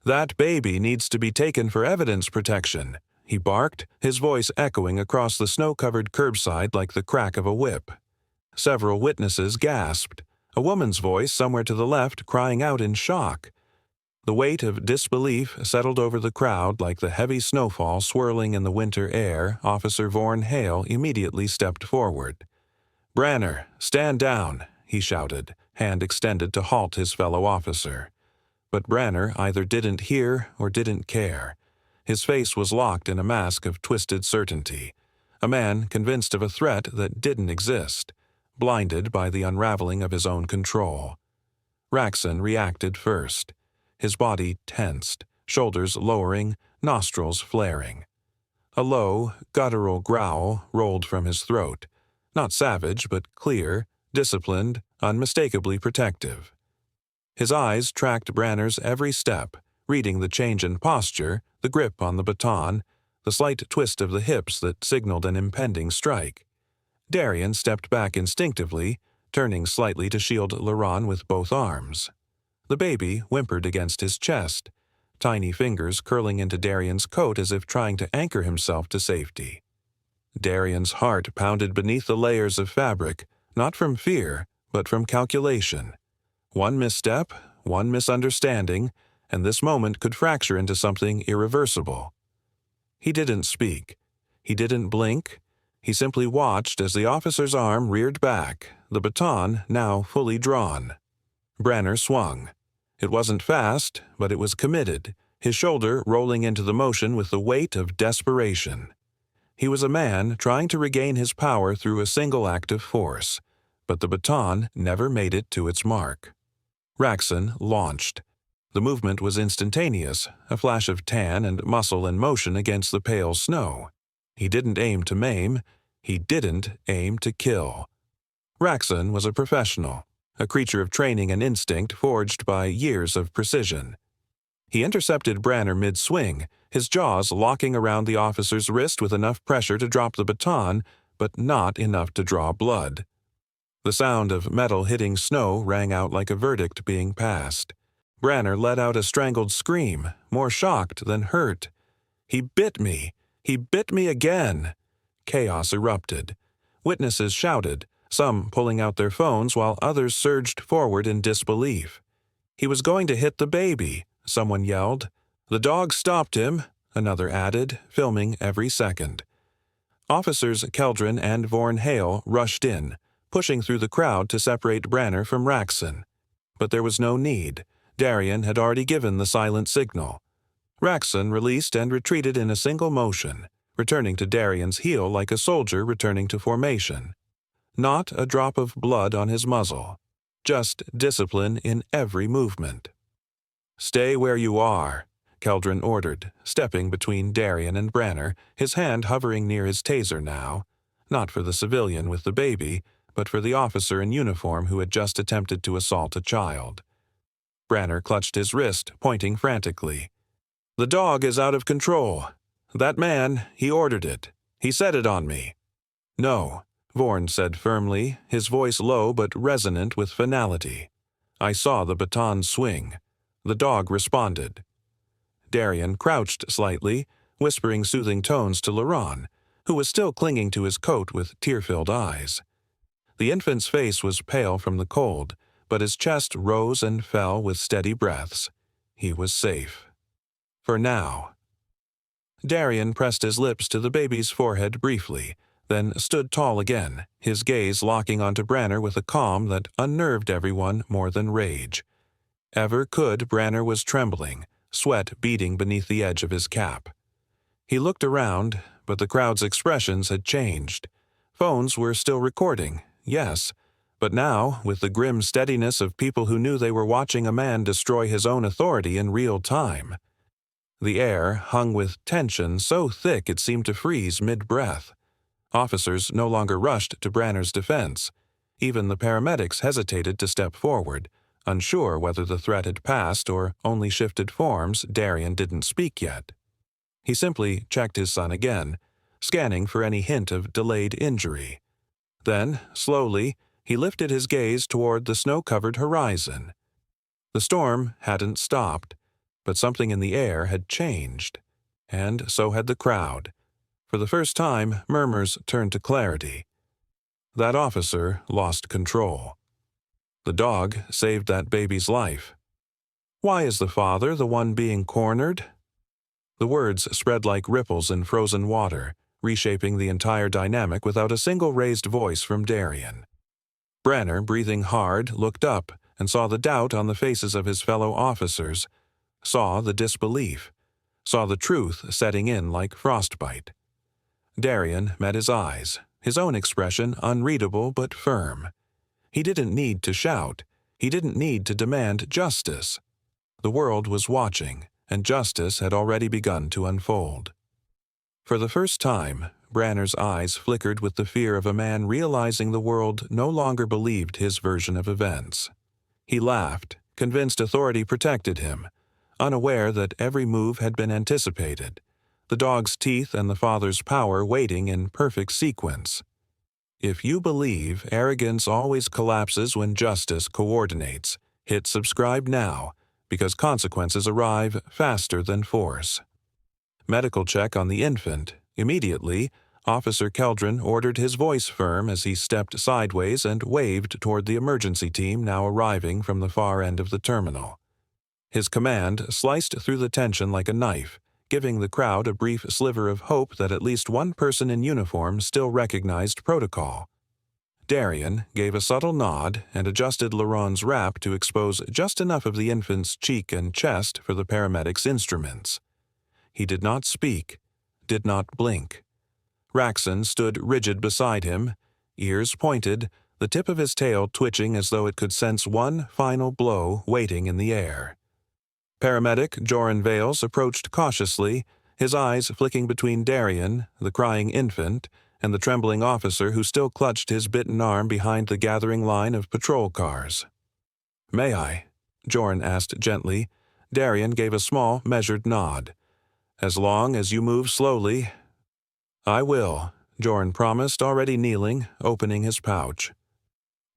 "That baby needs to be taken for evidence protection," he barked, his voice echoing across the snow-covered curbside like the crack of a whip. Several witnesses gasped, a woman's voice somewhere to the left crying out in shock. The weight of disbelief settled over the crowd like the heavy snowfall swirling in the winter air. Officer Vorn Hale immediately stepped forward. "Branner, stand down," he shouted, hand extended to halt his fellow officer. But Branner either didn't hear or didn't care. His face was locked in a mask of twisted certainty, a man convinced of a threat that didn't exist, blinded by the unraveling of his own control. Raxon reacted first, his body tensed, shoulders lowering, nostrils flaring. A low, guttural growl rolled from his throat, not savage but clear, disciplined, unmistakably protective. His eyes tracked Branner's every step, reading the change in posture, the grip on the baton, the slight twist of the hips that signaled an impending strike. Darian stepped back instinctively, turning slightly to shield Laron with both arms. The baby whimpered against his chest, tiny fingers curling into Darian's coat as if trying to anchor himself to safety. Darian's heart pounded beneath the layers of fabric, not from fear, but from calculation. One misstep, one misunderstanding, and this moment could fracture into something irreversible. He didn't speak. He didn't blink. He simply watched as the officer's arm reared back, the baton now fully drawn. Branner swung. It wasn't fast, but it was committed, his shoulder rolling into the motion with the weight of desperation. He was a man trying to regain his power through a single act of force, but the baton never made it to its mark. Raxon launched. The movement was instantaneous, a flash of tan and muscle in motion against the pale snow. He didn't aim to maim. He didn't aim to kill. Raxon was a professional, a creature of training and instinct forged by years of precision. He intercepted Branner mid-swing, his jaws locking around the officer's wrist with enough pressure to drop the baton, but not enough to draw blood. The sound of metal hitting snow rang out like a verdict being passed. Branner let out a strangled scream, more shocked than hurt. "He bit me! He bit me again!" Chaos erupted. Witnesses shouted, some pulling out their phones while others surged forward in disbelief. "He was going to hit the baby," someone yelled. "The dog stopped him," another added, filming every second. Officers Keldron and Vorn Hale rushed in, pushing through the crowd to separate Branner from Raxon. But there was no need. Darian had already given the silent signal. Raxon released and retreated in a single motion, returning to Darian's heel like a soldier returning to formation. Not a drop of blood on his muzzle, just discipline in every movement. "Stay where you are," Keldron ordered, stepping between Darian and Branner, his hand hovering near his taser now, not for the civilian with the baby, but for the officer in uniform who had just attempted to assault a child. Branner clutched his wrist, pointing frantically. "The dog is out of control. That man, he ordered it. He set it on me." "No," Vorn said firmly, his voice low but resonant with finality. "I saw the baton swing. The dog responded." Darian crouched slightly, whispering soothing tones to Laron, who was still clinging to his coat with tear-filled eyes. The infant's face was pale from the cold, but his chest rose and fell with steady breaths. He was safe. For now. Darian pressed his lips to the baby's forehead briefly, then stood tall again, his gaze locking onto Branner with a calm that unnerved everyone more than rage. Ever could, Branner was trembling, sweat beading beneath the edge of his cap. He looked around, but the crowd's expressions had changed. Phones were still recording, yes, but now, with the grim steadiness of people who knew they were watching a man destroy his own authority in real time. The air hung with tension so thick it seemed to freeze mid-breath. Officers no longer rushed to Branner's defense. Even the paramedics hesitated to step forward, unsure whether the threat had passed or only shifted forms. Darian didn't speak yet. He simply checked his son again, scanning for any hint of delayed injury. Then, slowly, he lifted his gaze toward the snow-covered horizon. The storm hadn't stopped, but something in the air had changed, and so had the crowd. For the first time, murmurs turned to clarity. That officer lost control. The dog saved that baby's life. Why is the father the one being cornered? The words spread like ripples in frozen water, reshaping the entire dynamic without a single raised voice from Darian. Branner, breathing hard, looked up and saw the doubt on the faces of his fellow officers, saw the disbelief, saw the truth setting in like frostbite. Darian met his eyes, his own expression unreadable but firm. He didn't need to shout. He didn't need to demand justice. The world was watching, and justice had already begun to unfold. For the first time, Branner's eyes flickered with the fear of a man realizing the world no longer believed his version of events. He laughed, convinced authority protected him, unaware that every move had been anticipated, the dog's teeth and the father's power waiting in perfect sequence. If you believe arrogance always collapses when justice coordinates, hit subscribe now, because consequences arrive faster than force. Medical check on the infant. Immediately, Officer Keldron ordered his voice firm as he stepped sideways and waved toward the emergency team now arriving from the far end of the terminal. His command sliced through the tension like a knife, giving the crowd a brief sliver of hope that at least one person in uniform still recognized protocol. Darian gave a subtle nod and adjusted Laron's wrap to expose just enough of the infant's cheek and chest for the paramedics' instruments. He did not speak, did not blink. Raxon stood rigid beside him, ears pointed, the tip of his tail twitching as though it could sense one final blow waiting in the air. Paramedic Joran Vales approached cautiously, his eyes flicking between Darian, the crying infant, and the trembling officer who still clutched his bitten arm behind the gathering line of patrol cars. "May I?" Joran asked gently. Darian gave a small, measured nod. "As long as you move slowly." "I will," Joran promised, already kneeling, opening his pouch.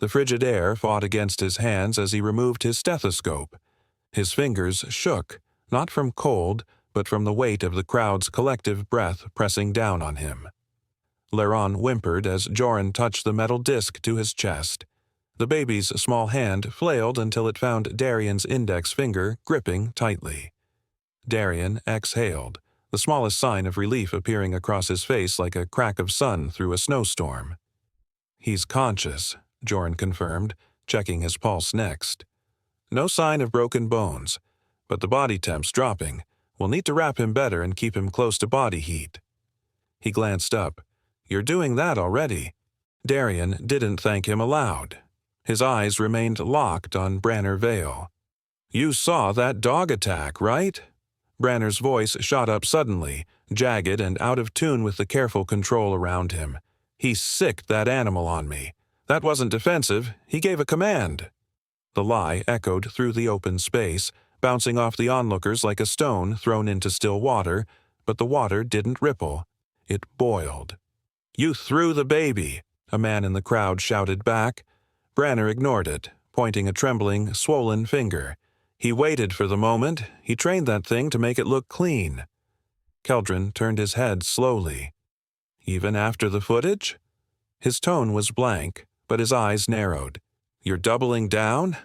The frigid air fought against his hands as he removed his stethoscope. His fingers shook, not from cold, but from the weight of the crowd's collective breath pressing down on him. Laron whimpered as Joran touched the metal disc to his chest. The baby's small hand flailed until it found Darian's index finger gripping tightly. Darian exhaled, the smallest sign of relief appearing across his face like a crack of sun through a snowstorm. "He's conscious," Joran confirmed, checking his pulse next. "No sign of broken bones, but the body temp's dropping. We'll need to wrap him better and keep him close to body heat." He glanced up. "You're doing that already." Darian didn't thank him aloud. His eyes remained locked on Branner Vale. "You saw that dog attack, right?" Branner's voice shot up suddenly, jagged and out of tune with the careful control around him. "He sicked that animal on me. That wasn't defensive. He gave a command." The lie echoed through the open space, bouncing off the onlookers like a stone thrown into still water, but the water didn't ripple. It boiled. "You threw the baby," a man in the crowd shouted back. Branner ignored it, pointing a trembling, swollen finger. "He waited for the moment. He trained that thing to make it look clean." Keldron turned his head slowly. "Even after the footage?" His tone was blank, but his eyes narrowed. "You're doubling down?"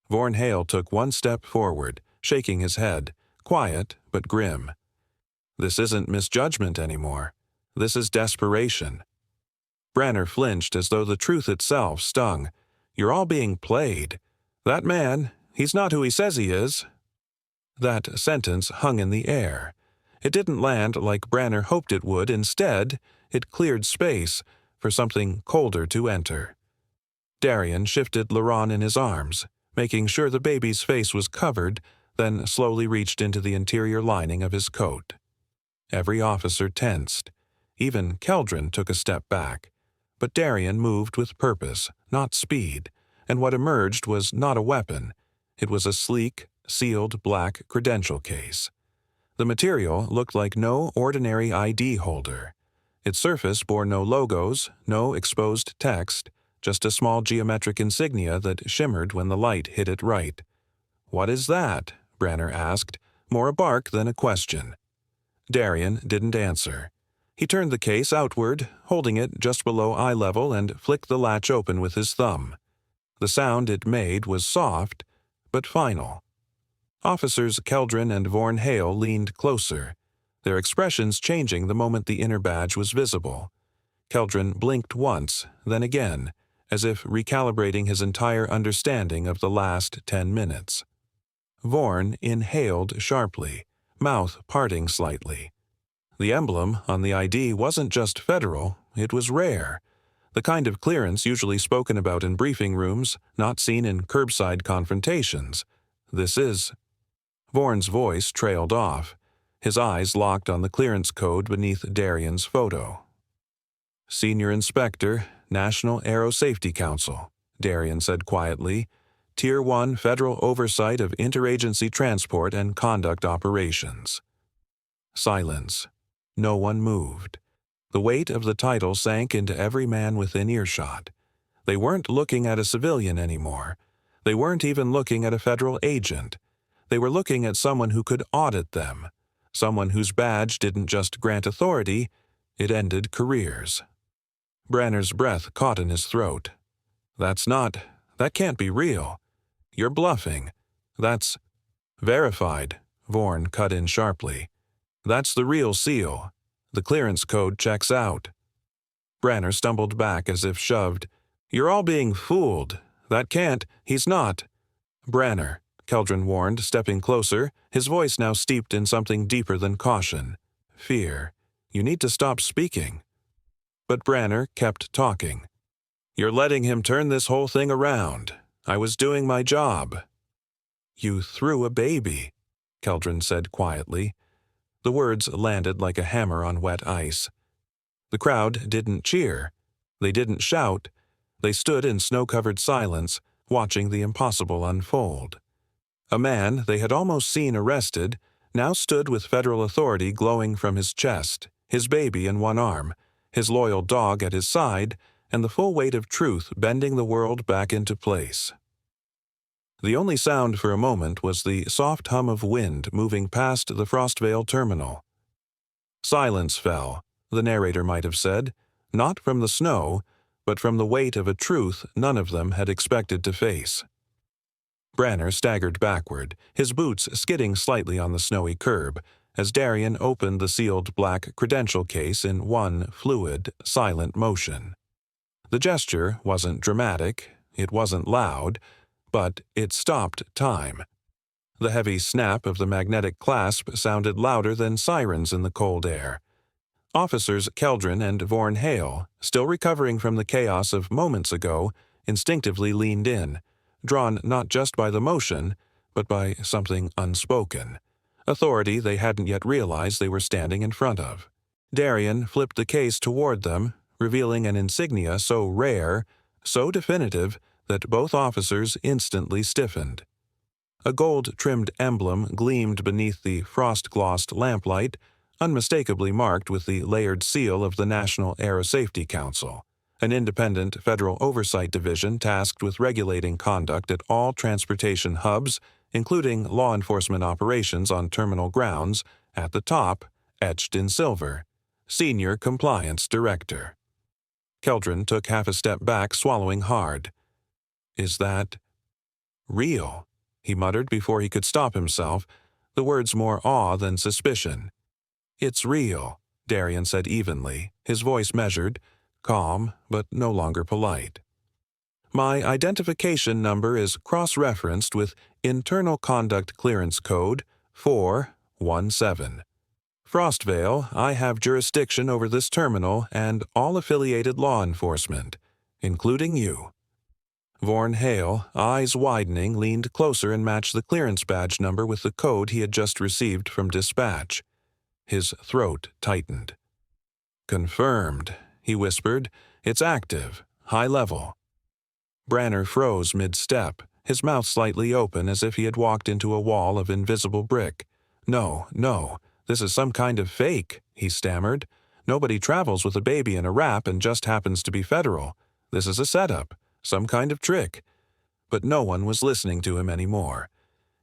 Vorn Hale took one step forward, shaking his head, quiet but grim. This isn't misjudgment anymore. This is desperation. Branner flinched as though the truth itself stung. You're all being played. That man, he's not who he says he is. That sentence hung in the air. It didn't land like Branner hoped it would. Instead, it cleared space for something colder to enter. Darian shifted Laurent in his arms, making sure the baby's face was covered, then slowly reached into the interior lining of his coat. Every officer tensed. Even Keldron took a step back. But Darian moved with purpose, not speed, and what emerged was not a weapon. It was a sleek, sealed black credential case. The material looked like no ordinary ID holder. Its surface bore no logos, no exposed text, just a small geometric insignia that shimmered when the light hit it right. "What is that?" Branner asked, more a bark than a question. Darian didn't answer. He turned the case outward, holding it just below eye level, and flicked the latch open with his thumb. The sound it made was soft, but final. Officers Keldron and Vorn Hale leaned closer, their expressions changing the moment the inner badge was visible. Keldron blinked once, then again, as if recalibrating his entire understanding of the last 10 minutes. Vorn inhaled sharply, mouth parting slightly. The emblem on the ID wasn't just federal, it was rare. The kind of clearance usually spoken about in briefing rooms, not seen in curbside confrontations. This is. Vorn's voice trailed off. His eyes locked on the clearance code beneath Darian's photo. "Senior Inspector, National Aero Safety Council," Darian said quietly. "Tier 1 Federal Oversight of Interagency Transport and Conduct Operations." Silence. No one moved. The weight of the title sank into every man within earshot. They weren't looking at a civilian anymore. They weren't even looking at a federal agent. They were looking at someone who could audit them, someone whose badge didn't just grant authority, it ended careers. Branner's breath caught in his throat. That can't be real. You're bluffing. That's verified," Vorn cut in sharply. "That's the real seal. The clearance code checks out." Branner stumbled back as if shoved. "You're all being fooled. He's not." "Branner," Keldron warned, stepping closer, his voice now steeped in something deeper than caution. Fear. "You need to stop speaking." But Branner kept talking. "You're letting him turn this whole thing around. I was doing my job." "You threw a baby," Keldron said quietly. The words landed like a hammer on wet ice. The crowd didn't cheer. They didn't shout. They stood in snow-covered silence, watching the impossible unfold. A man they had almost seen arrested now stood with federal authority glowing from his chest, his baby in one arm, his loyal dog at his side, and the full weight of truth bending the world back into place. The only sound for a moment was the soft hum of wind moving past the Frostvale terminal. Silence fell, the narrator might have said, not from the snow, but from the weight of a truth none of them had expected to face. Branner staggered backward, his boots skidding slightly on the snowy curb, as Darian opened the sealed black credential case in one fluid, silent motion. The gesture wasn't dramatic, it wasn't loud, but it stopped time. The heavy snap of the magnetic clasp sounded louder than sirens in the cold air. Officers Keldron and Vorn Hale, still recovering from the chaos of moments ago, instinctively leaned in, drawn not just by the motion, but by something unspoken, authority they hadn't yet realized they were standing in front of. Darian flipped the case toward them, revealing an insignia so rare, so definitive, that both officers instantly stiffened. A gold-trimmed emblem gleamed beneath the frost-glossed lamplight, unmistakably marked with the layered seal of the National Aero Safety Council, an independent federal oversight division tasked with regulating conduct at all transportation hubs, including law enforcement operations on terminal grounds, at the top, etched in silver, Senior Compliance Director. Keldron took half a step back, swallowing hard. "Is that real?" he muttered before he could stop himself, the words more awe than suspicion. It's real, Darian said evenly, his voice measured, calm, but no longer polite. My identification number is cross-referenced with Internal Conduct Clearance Code 417. Frostvale, I have jurisdiction over this terminal and all affiliated law enforcement, including you. Vorn Hale, eyes widening, leaned closer and matched the clearance badge number with the code he had just received from dispatch. His throat tightened. Confirmed, he whispered. It's active, high level. Branner froze mid-step, his mouth slightly open as if he had walked into a wall of invisible brick. No, this is some kind of fake, he stammered. Nobody travels with a baby in a wrap and just happens to be federal. This is a setup, some kind of trick. But no one was listening to him anymore.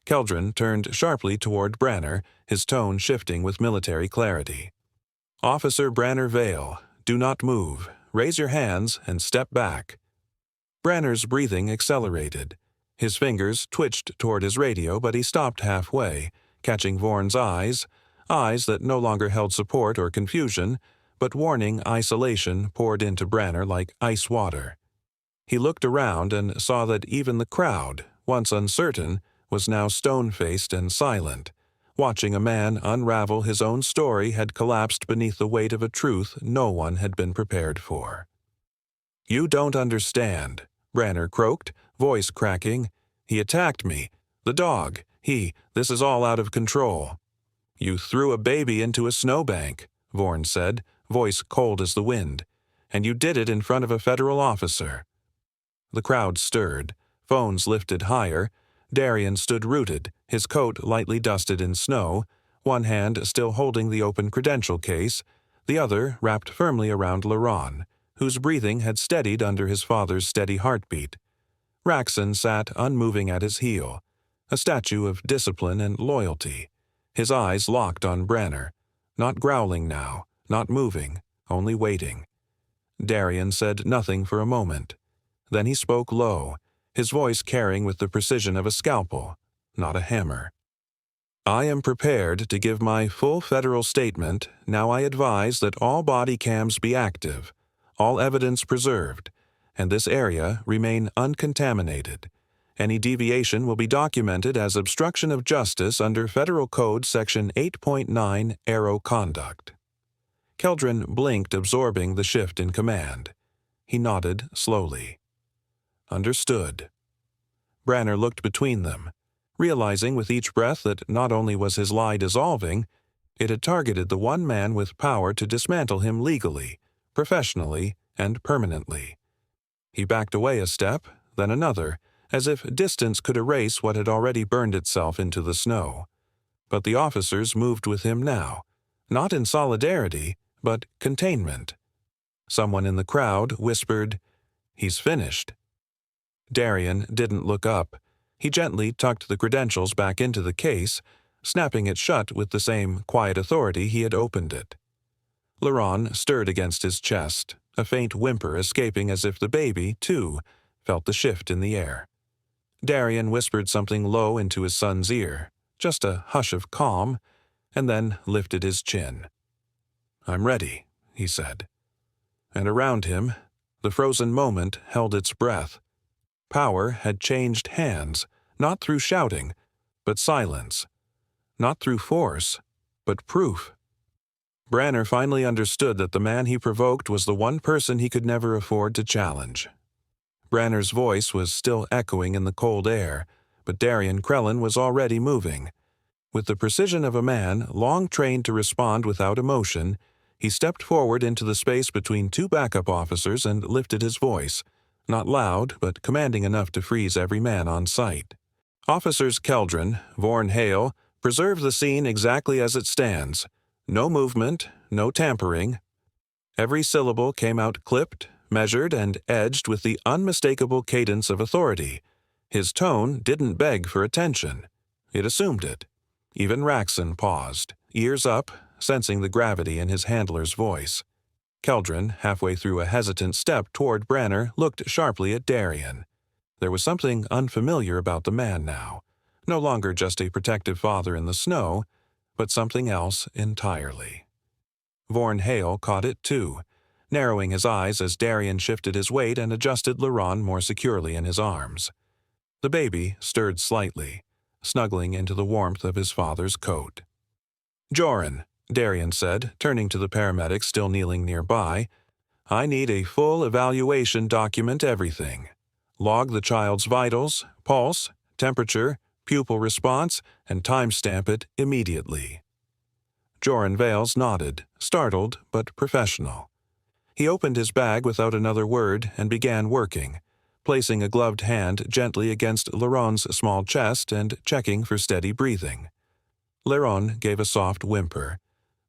Keldron turned sharply toward Branner, his tone shifting with military clarity. Officer Branner Vale, do not move. Raise your hands and step back. Branner's breathing accelerated. His fingers twitched toward his radio, but he stopped halfway, catching Vorn's eyes that no longer held support or confusion, but warning isolation poured into Branner like ice water. He looked around and saw that even the crowd, once uncertain, was now stone-faced and silent. Watching a man unravel his own story had collapsed beneath the weight of a truth no one had been prepared for. You don't understand, Branner croaked, voice cracking. He attacked me. The dog. This is all out of control. You threw a baby into a snowbank, Vorn said, voice cold as the wind. And you did it in front of a federal officer. The crowd stirred. Phones lifted higher. Darian stood rooted, his coat lightly dusted in snow, one hand still holding the open credential case, the other wrapped firmly around Laron, whose breathing had steadied under his father's steady heartbeat. Raxon sat unmoving at his heel, a statue of discipline and loyalty, his eyes locked on Branner, not growling now, not moving, only waiting. Darian said nothing for a moment. Then he spoke low, his voice carrying with the precision of a scalpel, not a hammer. I am prepared to give my full federal statement. Now I advise that all body cams be active, all evidence preserved, and this area remain uncontaminated. Any deviation will be documented as obstruction of justice under Federal Code Section 8.9 Aero Conduct. Keldron blinked, absorbing the shift in command. He nodded slowly. Understood. Branner looked between them, realizing with each breath that not only was his lie dissolving, it had targeted the one man with power to dismantle him legally, professionally, and permanently. He backed away a step, then another, as if distance could erase what had already burned itself into the snow. But the officers moved with him now, not in solidarity, but containment. Someone in the crowd whispered, "He's finished." Darian didn't look up. He gently tucked the credentials back into the case, snapping it shut with the same quiet authority he had opened it. Laron stirred against his chest, a faint whimper escaping as if the baby, too, felt the shift in the air. Darian whispered something low into his son's ear, just a hush of calm, and then lifted his chin. I'm ready, he said. And around him, the frozen moment held its breath. Power had changed hands, not through shouting, but silence. Not through force, but proof. Branner finally understood that the man he provoked was the one person he could never afford to challenge. Branner's voice was still echoing in the cold air, but Darian Krellin was already moving. With the precision of a man long trained to respond without emotion, he stepped forward into the space between two backup officers and lifted his voice, not loud but commanding enough to freeze every man on sight. Officers Keldron, Vorn Hale, preserve the scene exactly as it stands. No movement, no tampering. Every syllable came out clipped, measured, and edged with the unmistakable cadence of authority. His tone didn't beg for attention. It assumed it. Even Raxon paused, ears up, sensing the gravity in his handler's voice. Keldron, halfway through a hesitant step toward Branner, looked sharply at Darian. There was something unfamiliar about the man now. No longer just a protective father in the snow, but something else entirely. Vorn Hale caught it too, narrowing his eyes as Darien shifted his weight and adjusted Laron more securely in his arms. The baby stirred slightly, snuggling into the warmth of his father's coat. "Joran," Darien said, turning to the paramedic still kneeling nearby, "I need a full evaluation, document everything. Log the child's vitals, pulse, temperature, pupil response, and timestamp it immediately." Joran Vales nodded, startled but professional. He opened his bag without another word and began working, placing a gloved hand gently against Laron's small chest and checking for steady breathing. Laron gave a soft whimper,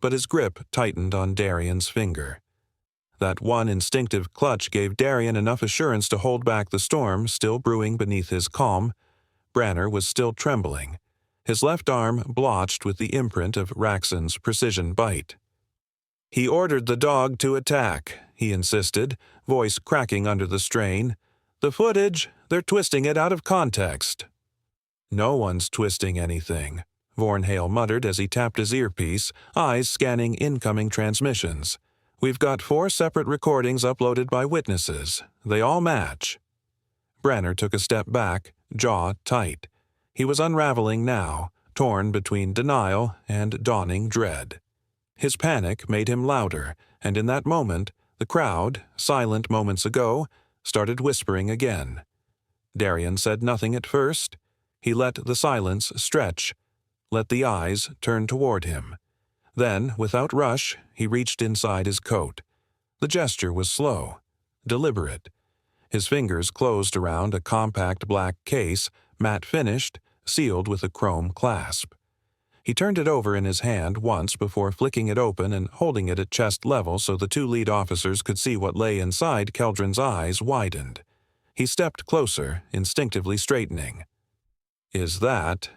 but his grip tightened on Darien's finger. That one instinctive clutch gave Darien enough assurance to hold back the storm still brewing beneath his calm. Branner was still trembling, his left arm blotched with the imprint of Raxon's precision bite. "He ordered the dog to attack," he insisted, voice cracking under the strain. "The footage, they're twisting it out of context." "No one's twisting anything," Vorn Hale muttered as he tapped his earpiece, eyes scanning incoming transmissions. "We've got 4 separate recordings uploaded by witnesses. They all match." Branner took a step back, jaw tight. He was unraveling now, torn between denial and dawning dread. His panic made him louder, and in that moment, the crowd, silent moments ago, started whispering again. Darien said nothing at first. He let the silence stretch, let the eyes turn toward him. Then, without rush, he reached inside his coat. The gesture was slow, deliberate. His fingers closed around a compact black case, matte finished, sealed with a chrome clasp. He turned it over in his hand once before flicking it open and holding it at chest level so the 2 lead officers could see what lay inside. Keldron's eyes widened. He stepped closer, instinctively straightening. "Is that—"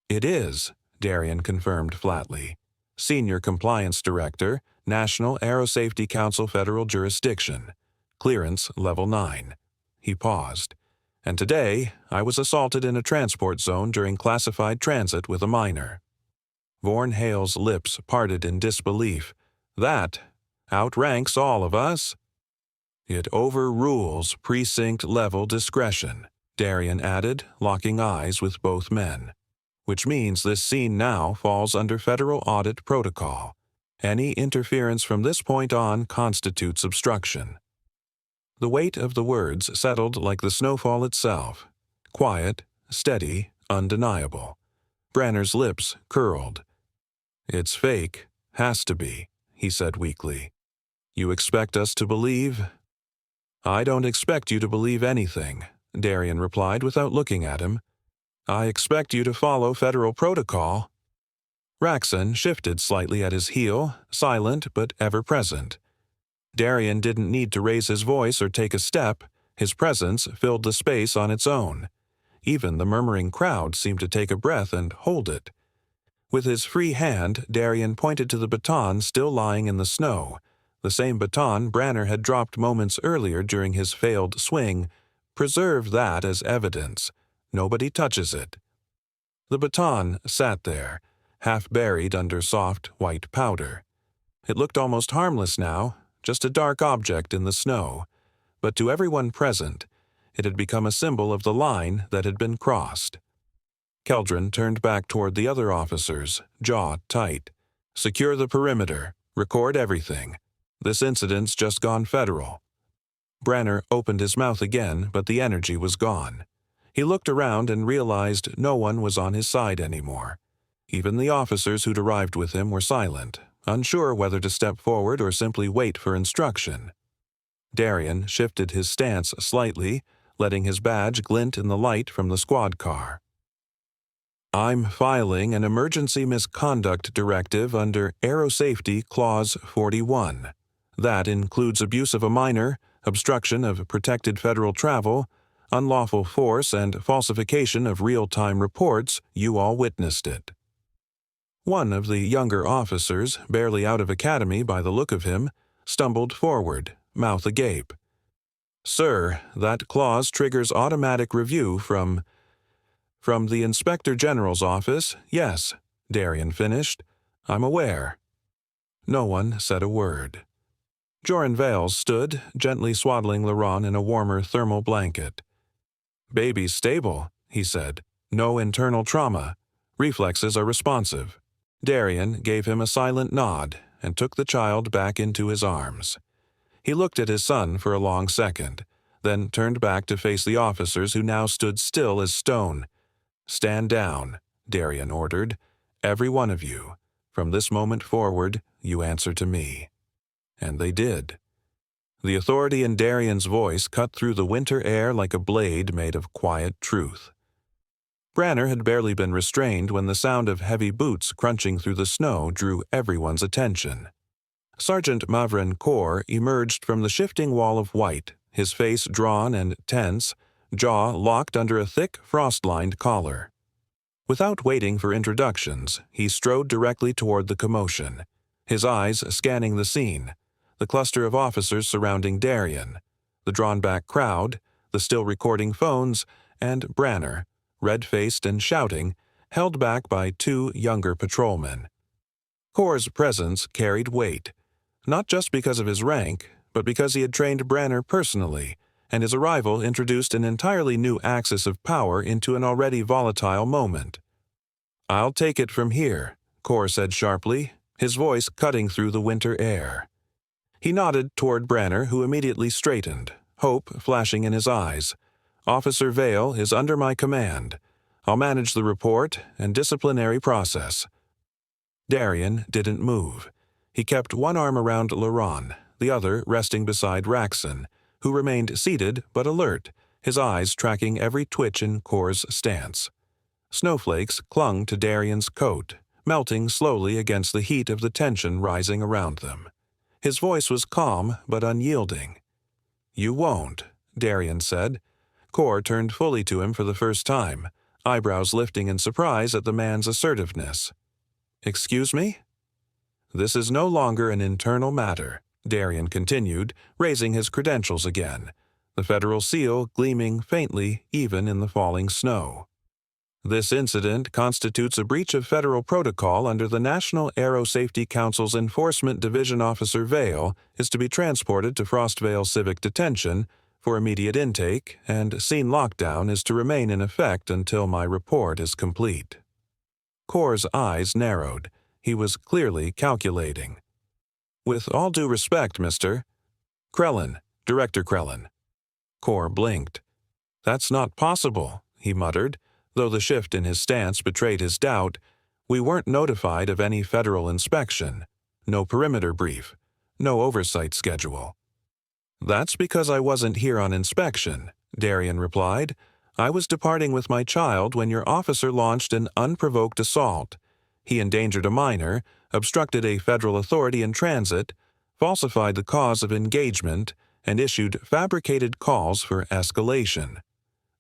"It is," Darien confirmed flatly. "Senior Compliance Director, National Aerosafety Council Federal Jurisdiction. Clearance Level 9. He paused. "And today, I was assaulted in a transport zone during classified transit with a minor." Vorn Hale's lips parted in disbelief. "That outranks all of us." "It overrules precinct-level discretion," Darien added, locking eyes with both men. "Which means this scene now falls under federal audit protocol. Any interference from this point on constitutes obstruction." The weight of the words settled like the snowfall itself. Quiet, steady, undeniable. Branner's lips curled. "It's fake. Has to be," he said weakly. "You expect us to believe?" "I don't expect you to believe anything," Darien replied without looking at him. "I expect you to follow federal protocol." Raxon shifted slightly at his heel, silent but ever-present. Darien didn't need to raise his voice or take a step. His presence filled the space on its own. Even the murmuring crowd seemed to take a breath and hold it. With his free hand, Darien pointed to the baton still lying in the snow, the same baton Branner had dropped moments earlier during his failed swing. "Preserve that as evidence. Nobody touches it." The baton sat there, half buried under soft white powder. It looked almost harmless now, just a dark object in the snow, but to everyone present, it had become a symbol of the line that had been crossed. Keldron turned back toward the other officers, jaw tight. "Secure the perimeter. Record everything. This incident's just gone federal." Branner opened his mouth again, but the energy was gone. He looked around and realized no one was on his side anymore. Even the officers who'd arrived with him were silent, unsure whether to step forward or simply wait for instruction. Darien shifted his stance slightly, letting his badge glint in the light from the squad car. "I'm filing an emergency misconduct directive under Aerosafety Clause 41. That includes abuse of a minor, obstruction of protected federal travel, unlawful force, and falsification of real-time reports. You all witnessed it." One of the younger officers, barely out of academy by the look of him, stumbled forward, mouth agape. "Sir, that clause triggers automatic review from the Inspector General's office, yes. Darian finished. "I'm aware." No one said a word. Joran Vales stood, gently swaddling Laurent in a warmer thermal blanket. "Baby's stable," he said. "No internal trauma. Reflexes are responsive." Darian gave him a silent nod and took the child back into his arms. He looked at his son for a long second, then turned back to face the officers who now stood still as stone. "Stand down," Darian ordered. "Every one of you. From this moment forward, you answer to me." And they did. The authority in Darian's voice cut through the winter air like a blade made of quiet truth. Branner had barely been restrained when the sound of heavy boots crunching through the snow drew everyone's attention. Sergeant Mavrin Kaur emerged from the shifting wall of white, his face drawn and tense, jaw locked under a thick, frost-lined collar. Without waiting for introductions, he strode directly toward the commotion, his eyes scanning the scene, the cluster of officers surrounding Darian, the drawn-back crowd, the still recording phones, and Branner, red-faced and shouting, held back by two younger patrolmen. Kaur's presence carried weight, not just because of his rank, but because he had trained Branner personally, and his arrival introduced an entirely new axis of power into an already volatile moment. "I'll take it from here," Kaur said sharply, his voice cutting through the winter air. He nodded toward Branner, who immediately straightened, hope flashing in his eyes. "Officer Vale is under my command. I'll manage the report and disciplinary process." Darian didn't move. He kept one arm around Laurent, the other resting beside Raxon, who remained seated but alert, his eyes tracking every twitch in Kaur's stance. Snowflakes clung to Darian's coat, melting slowly against the heat of the tension rising around them. His voice was calm but unyielding. "You won't," Darian said. Kaur turned fully to him for the first time, eyebrows lifting in surprise at the man's assertiveness. "Excuse me?" "This is no longer an internal matter," Darian continued, raising his credentials again, the federal seal gleaming faintly even in the falling snow. "This incident constitutes a breach of federal protocol under the National Aero Safety Council's Enforcement Division. Officer Vale is to be transported to Frostvale Civic Detention for immediate intake, and scene lockdown is to remain in effect until my report is complete." Kaur's eyes narrowed. He was clearly calculating. "With all due respect, Mr. Krellin, Director Krellin." Kaur blinked. "That's not possible," he muttered, though the shift in his stance betrayed his doubt. "We weren't notified of any federal inspection. No perimeter brief. No oversight schedule." "That's because I wasn't here on inspection," Darian replied. "I was departing with my child when your officer launched an unprovoked assault. He endangered a minor, obstructed a federal authority in transit, falsified the cause of engagement, and issued fabricated calls for escalation.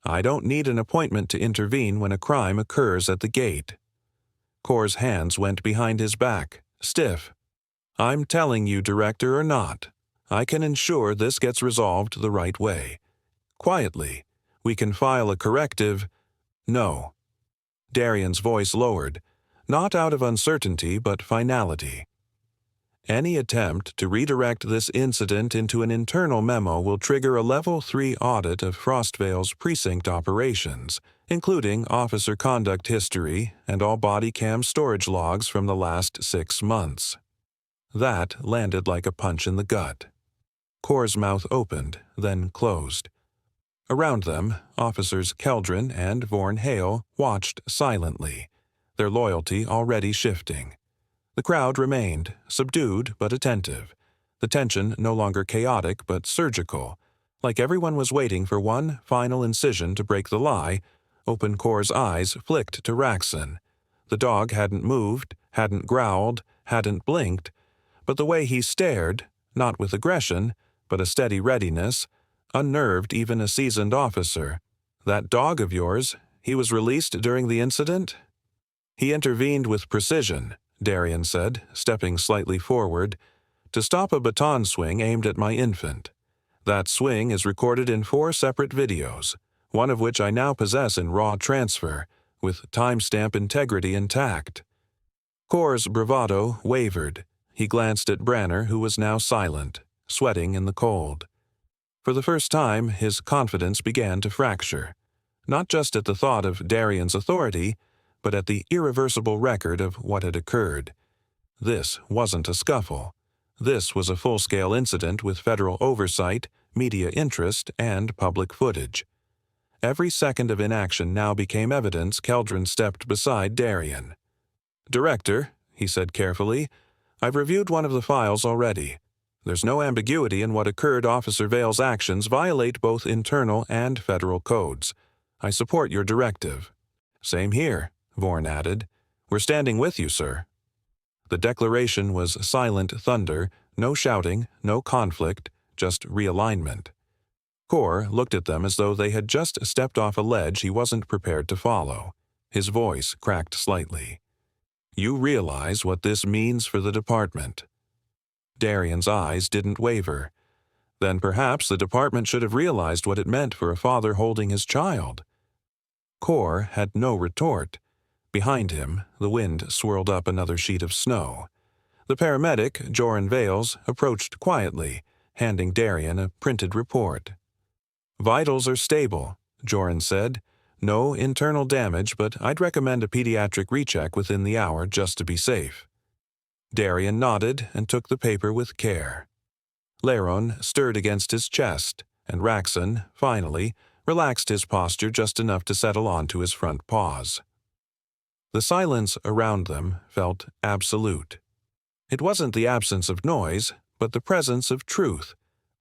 I don't need an appointment to intervene when a crime occurs at the gate." Kaur's hands went behind his back, stiff. "I'm telling you, Director, or not, I can ensure this gets resolved the right way. Quietly. We can file a corrective—" "No." Darian's voice lowered, not out of uncertainty but finality. "Any attempt to redirect this incident into an internal memo will trigger a Level 3 audit of Frostvale's precinct operations, including officer conduct history and all body cam storage logs from the last 6 months." That landed like a punch in the gut. Kaur's mouth opened, then closed. Around them, Officers Keldrin and Vorn Hale watched silently, their loyalty already shifting. The crowd remained, subdued but attentive, the tension no longer chaotic but surgical, like everyone was waiting for one final incision to break the lie. Open Kaur's eyes flicked to Raxon. The dog hadn't moved, hadn't growled, hadn't blinked, but the way he stared, not with aggression, but a steady readiness, unnerved even a seasoned officer. "That dog of yours, he was released during the incident?" "He intervened with precision," Darian said, stepping slightly forward, "to stop a baton swing aimed at my infant. That swing is recorded in 4 separate videos, one of which I now possess in raw transfer, with timestamp integrity intact. Core's bravado wavered. He glanced at Branner, who was now silent, sweating in the cold. For the first time, his confidence began to fracture, not just at the thought of Darian's authority, but at the irreversible record of what had occurred. This wasn't a scuffle. This was a full-scale incident with federal oversight, media interest, and public footage. Every second of inaction now became evidence. Keldron stepped beside Darian. "Director," he said carefully, "I've reviewed one of the files already. There's no ambiguity in what occurred. Officer Vale's actions violate both internal and federal codes. I support your directive." "Same here," Vorn added. "We're standing with you, sir." The declaration was silent thunder, no shouting, no conflict, just realignment. Core looked at them as though they had just stepped off a ledge he wasn't prepared to follow. His voice cracked slightly. "You realize what this means for the department." Darian's eyes didn't waver. Then perhaps the department should have realized what it meant for a father holding his child. Core had no retort. Behind him, the wind swirled up another sheet of snow. The paramedic, Joran Vales, approached quietly, handing Darian a printed report. "Vitals are stable," Joran said. "No internal damage, but I'd recommend a pediatric recheck within the hour just to be safe." Darian nodded and took the paper with care. Laron stirred against his chest, and Raxon, finally, relaxed his posture just enough to settle onto his front paws. The silence around them felt absolute. It wasn't the absence of noise, but the presence of truth,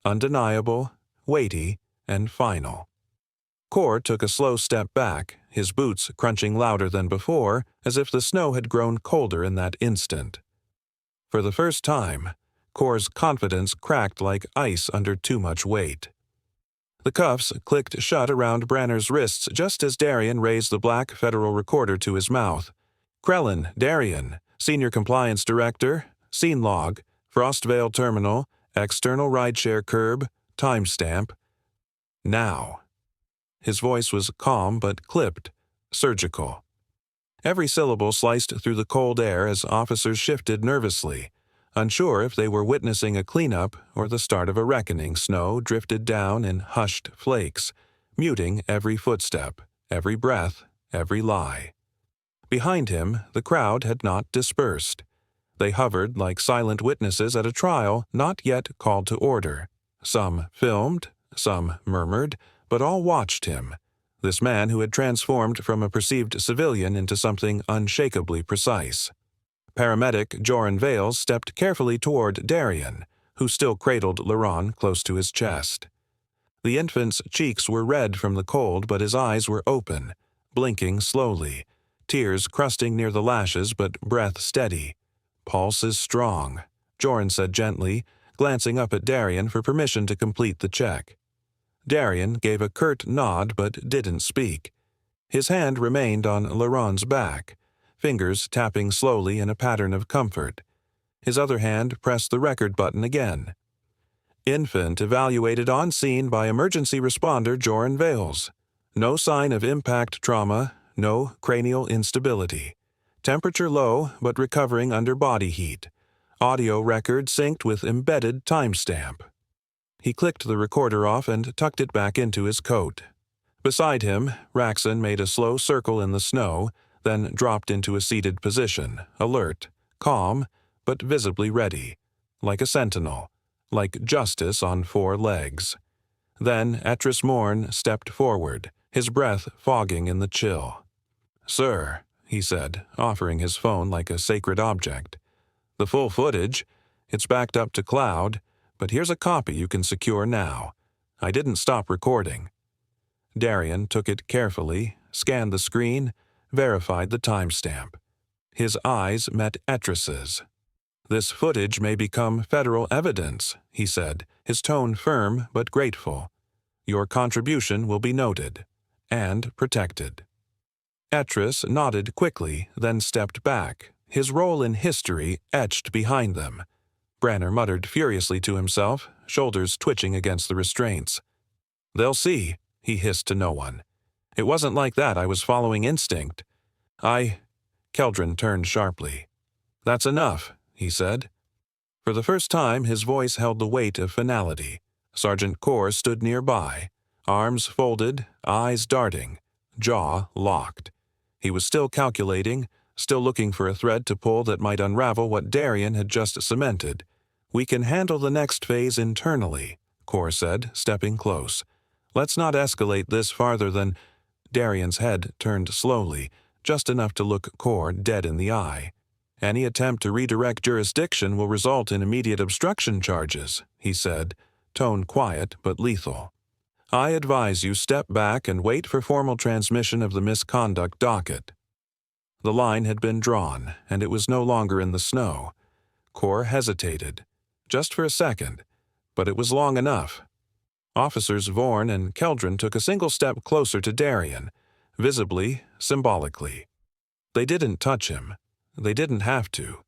undeniable, weighty, and final. Core took a slow step back, his boots crunching louder than before, as if the snow had grown colder in that instant. For the first time, Core's confidence cracked like ice under too much weight. The cuffs clicked shut around Branner's wrists just as Darian raised the black federal recorder to his mouth. "Krellin, Darian, Senior Compliance Director, Scene Log, Frostvale Terminal, External Rideshare Curb, Timestamp. Now." His voice was calm but clipped, surgical. Every syllable sliced through the cold air as officers shifted nervously. Unsure if they were witnessing a cleanup or the start of a reckoning, snow drifted down in hushed flakes, muting every footstep, every breath, every lie. Behind him, the crowd had not dispersed. They hovered like silent witnesses at a trial not yet called to order. Some filmed, some murmured, but all watched him, this man who had transformed from a perceived civilian into something unshakably precise. Paramedic Joran Vales stepped carefully toward Darian, who still cradled Laron close to his chest. The infant's cheeks were red from the cold, but his eyes were open, blinking slowly, tears crusting near the lashes but breath steady. "Pulse is strong," Joran said gently, glancing up at Darian for permission to complete the check. Darian gave a curt nod but didn't speak. His hand remained on Laron's back, fingers tapping slowly in a pattern of comfort. His other hand pressed the record button again. "Infant evaluated on scene by emergency responder Joran Vales. No sign of impact trauma, no cranial instability. Temperature low but recovering under body heat. Audio record synced with embedded timestamp." He clicked the recorder off and tucked it back into his coat. Beside him, Raxon made a slow circle in the snow, then dropped into a seated position, alert, calm, but visibly ready, like a sentinel, like justice on 4 legs. Then Etris Morn stepped forward, his breath fogging in the chill. "Sir," he said, offering his phone like a sacred object. "The full footage, it's backed up to cloud, but here's a copy you can secure now. I didn't stop recording." Darian took it carefully, scanned the screen, verified the timestamp. His eyes met Etris's. "This footage may become federal evidence," he said, his tone firm but grateful. "Your contribution will be noted and protected." Etris nodded quickly, then stepped back, his role in history etched behind them. Branner muttered furiously to himself, shoulders twitching against the restraints. "They'll see," he hissed to no one. "It wasn't like that. I was following instinct. Keldron turned sharply. "That's enough," he said. For the first time, his voice held the weight of finality. Sergeant Core stood nearby, arms folded, eyes darting, jaw locked. He was still calculating, still looking for a thread to pull that might unravel what Darien had just cemented. "We can handle the next phase internally," Core said, stepping close. "Let's not escalate this farther than—" Darien's head turned slowly, just enough to look Core dead in the eye. "Any attempt to redirect jurisdiction will result in immediate obstruction charges," he said, tone quiet but lethal. "I advise you step back and wait for formal transmission of the misconduct docket." The line had been drawn, and it was no longer in the snow. Core hesitated, just for a second, but it was long enough. Officers Vorn and Keldron took a single step closer to Darien, visibly, symbolically. They didn't touch him. They didn't have to.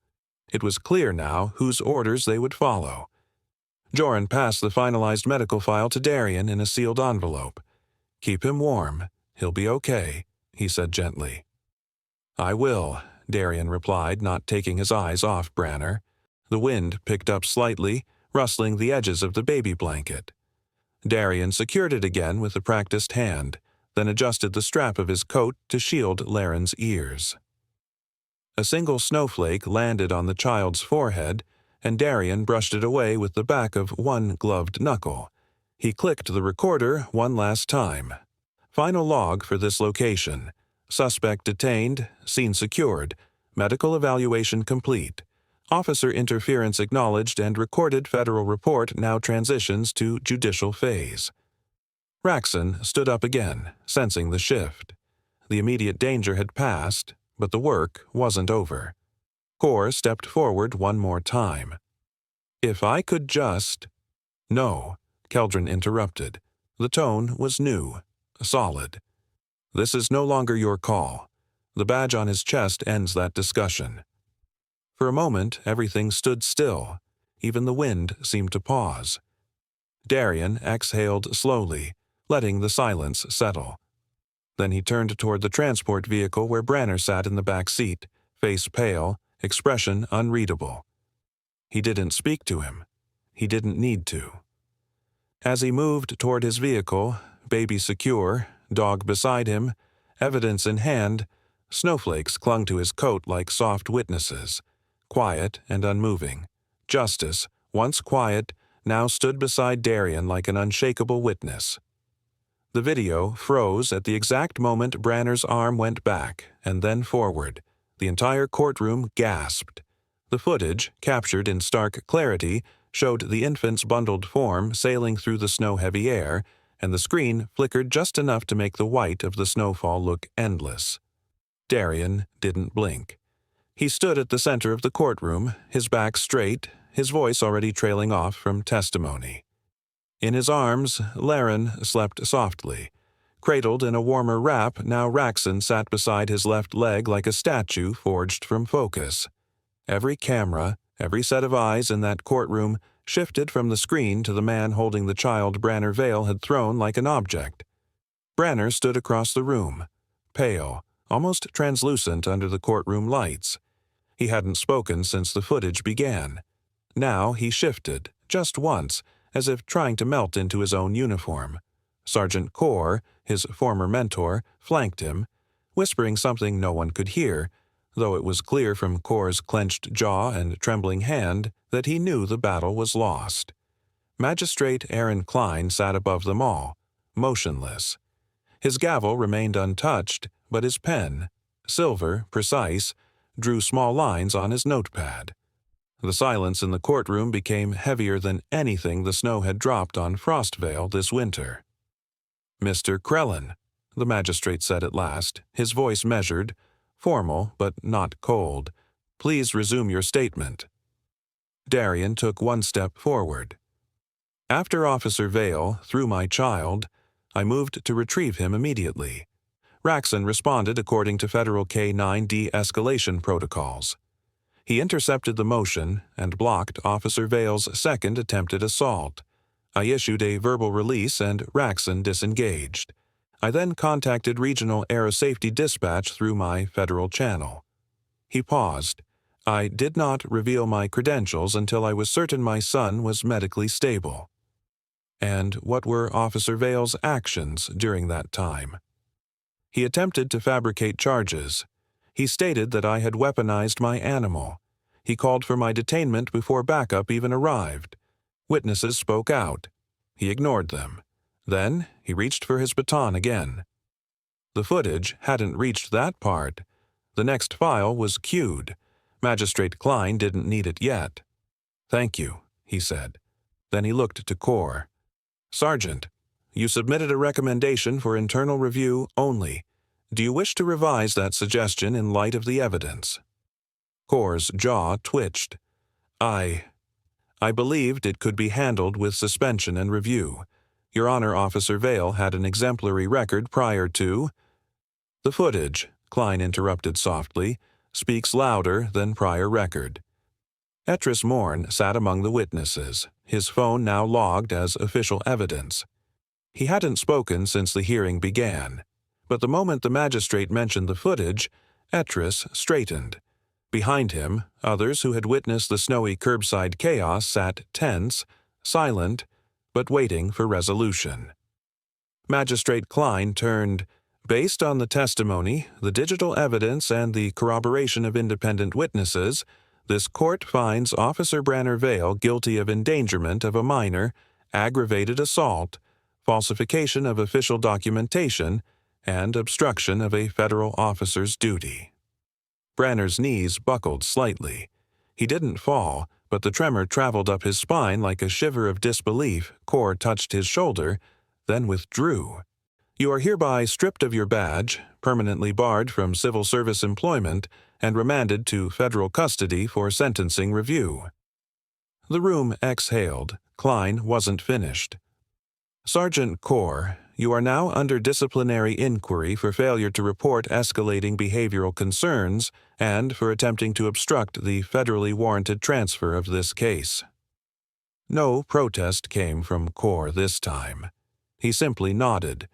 It was clear now whose orders they would follow. Joran passed the finalized medical file to Darien in a sealed envelope. "Keep him warm. He'll be okay," he said gently. "I will," Darien replied, not taking his eyes off Branner. The wind picked up slightly, rustling the edges of the baby blanket. Darien secured it again with a practiced hand, then adjusted the strap of his coat to shield Laren's ears. A single snowflake landed on the child's forehead, and Darien brushed it away with the back of one gloved knuckle. He clicked the recorder one last time. Final log for this location. Suspect detained, scene secured, medical evaluation complete. Officer interference acknowledged and recorded federal report now transitions to judicial phase. Raxon stood up again, sensing the shift. The immediate danger had passed, but the work wasn't over. Core stepped forward one more time. "If I could just—" "No," Keldron interrupted. The tone was new, solid. "This is no longer your call. The badge on his chest ends that discussion." For a moment, everything stood still. Even the wind seemed to pause. Darien exhaled slowly, letting the silence settle. Then he turned toward the transport vehicle where Branner sat in the back seat, face pale, expression unreadable. He didn't speak to him. He didn't need to. As he moved toward his vehicle, baby secure, dog beside him, evidence in hand, snowflakes clung to his coat like soft witnesses, quiet and unmoving. Justice, once quiet, now stood beside Darien like an unshakable witness. The video froze at the exact moment Branner's arm went back and then forward. The entire courtroom gasped. The footage, captured in stark clarity, showed the infant's bundled form sailing through the snow-heavy air, and the screen flickered just enough to make the white of the snowfall look endless. Darien didn't blink. He stood at the center of the courtroom, his back straight, his voice already trailing off from testimony. In his arms, Laren slept softly. Cradled in a warmer wrap, now Raxon sat beside his left leg like a statue forged from focus. Every camera, every set of eyes in that courtroom shifted from the screen to the man holding the child Branner Vale had thrown like an object. Branner stood across the room, pale, almost translucent under the courtroom lights. He hadn't spoken since the footage began. Now he shifted, just once, as if trying to melt into his own uniform. Sergeant Core, his former mentor, flanked him, whispering something no one could hear, though it was clear from Core's clenched jaw and trembling hand that he knew the battle was lost. Magistrate Aaron Klein sat above them all, motionless. His gavel remained untouched, but his pen, silver, precise, drew small lines on his notepad. The silence in the courtroom became heavier than anything the snow had dropped on Frostvale this winter. "Mr. Krellin," the magistrate said at last, his voice measured, formal but not cold. "Please resume your statement." Darien took one step forward. "After Officer Vale threw my child, I moved to retrieve him immediately. Raxon responded according to federal K-9 de-escalation protocols. He intercepted the motion and blocked Officer Vale's second attempted assault. I issued a verbal release and Raxon disengaged. I then contacted Regional Aerosafety Dispatch through my federal channel." He paused. I did not reveal my credentials until I was certain my son was medically stable. And what were Officer Vale's actions during that time? He attempted to fabricate charges. He stated that I had weaponized my animal. He called for my detainment before backup even arrived. Witnesses spoke out. He ignored them. Then he reached for his baton again. The footage hadn't reached that part. The next file was queued. Magistrate Klein didn't need it yet. "Thank you," he said. Then he looked to Core. "Sergeant, you submitted a recommendation for internal review only. Do you wish to revise that suggestion in light of the evidence?" Core's jaw twitched. I believed it could be handled with suspension and review. Your Honor, Officer Vale had an exemplary record prior to— "The footage," Klein interrupted softly, "speaks louder than prior record." Etris Morn sat among the witnesses, his phone now logged as official evidence. He hadn't spoken since the hearing began, but the moment the magistrate mentioned the footage, Etris straightened. Behind him, others who had witnessed the snowy curbside chaos sat tense, silent, but waiting for resolution. Magistrate Klein turned. "Based on the testimony, the digital evidence, and the corroboration of independent witnesses, this court finds Officer Branner Vale guilty of endangerment of a minor, aggravated assault, falsification of official documentation, and obstruction of a federal officer's duty." Branner's knees buckled slightly. He didn't fall, but the tremor traveled up his spine like a shiver of disbelief. Core touched his shoulder, then withdrew. "You are hereby stripped of your badge, permanently barred from civil service employment, and remanded to federal custody for sentencing review." The room exhaled. Klein wasn't finished. "Sergeant Core, you are now under disciplinary inquiry for failure to report escalating behavioral concerns and for attempting to obstruct the federally warranted transfer of this case." No protest came from Core this time. He simply nodded.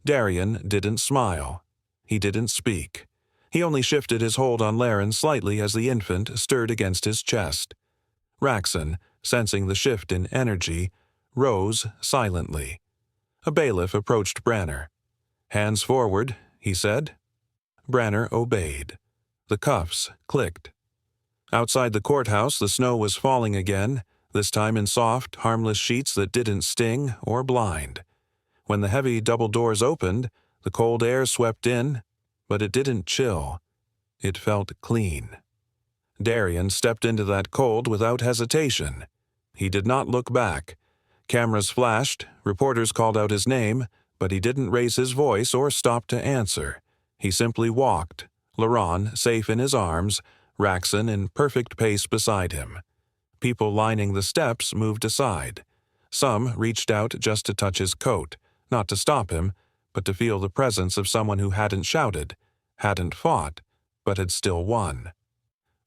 Darian didn't smile. He didn't speak. He only shifted his hold on Laren slightly as the infant stirred against his chest. Raxon, sensing the shift in energy, rose silently. A bailiff approached Branner. "Hands forward," he said. Branner obeyed. The cuffs clicked. Outside the courthouse, the snow was falling again, this time in soft, harmless sheets that didn't sting or blind. When the heavy double doors opened, the cold air swept in, but it didn't chill. It felt clean. Darian stepped into that cold without hesitation. He did not look back. Cameras flashed, reporters called out his name, but he didn't raise his voice or stop to answer. He simply walked, Laron safe in his arms, Raxon in perfect pace beside him. People lining the steps moved aside. Some reached out just to touch his coat, not to stop him, but to feel the presence of someone who hadn't shouted, hadn't fought, but had still won.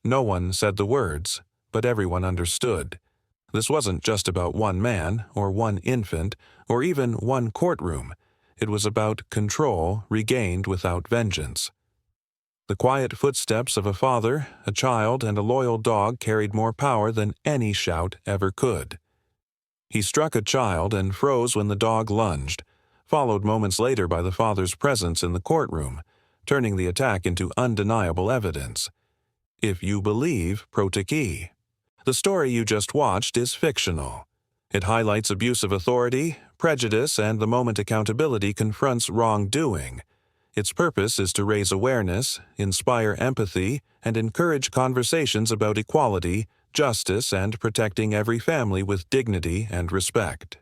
No one said the words, but everyone understood. This wasn't just about one man, or one infant, or even one courtroom. It was about control regained without vengeance. The quiet footsteps of a father, a child, and a loyal dog carried more power than any shout ever could. He struck a child and froze when the dog lunged, followed moments later by the father's presence in the courtroom, turning the attack into undeniable evidence. If you believe Protiki. The story you just watched is fictional. It highlights abuse of authority, prejudice, and the moment accountability confronts wrongdoing. Its purpose is to raise awareness, inspire empathy, and encourage conversations about equality, justice, and protecting every family with dignity and respect.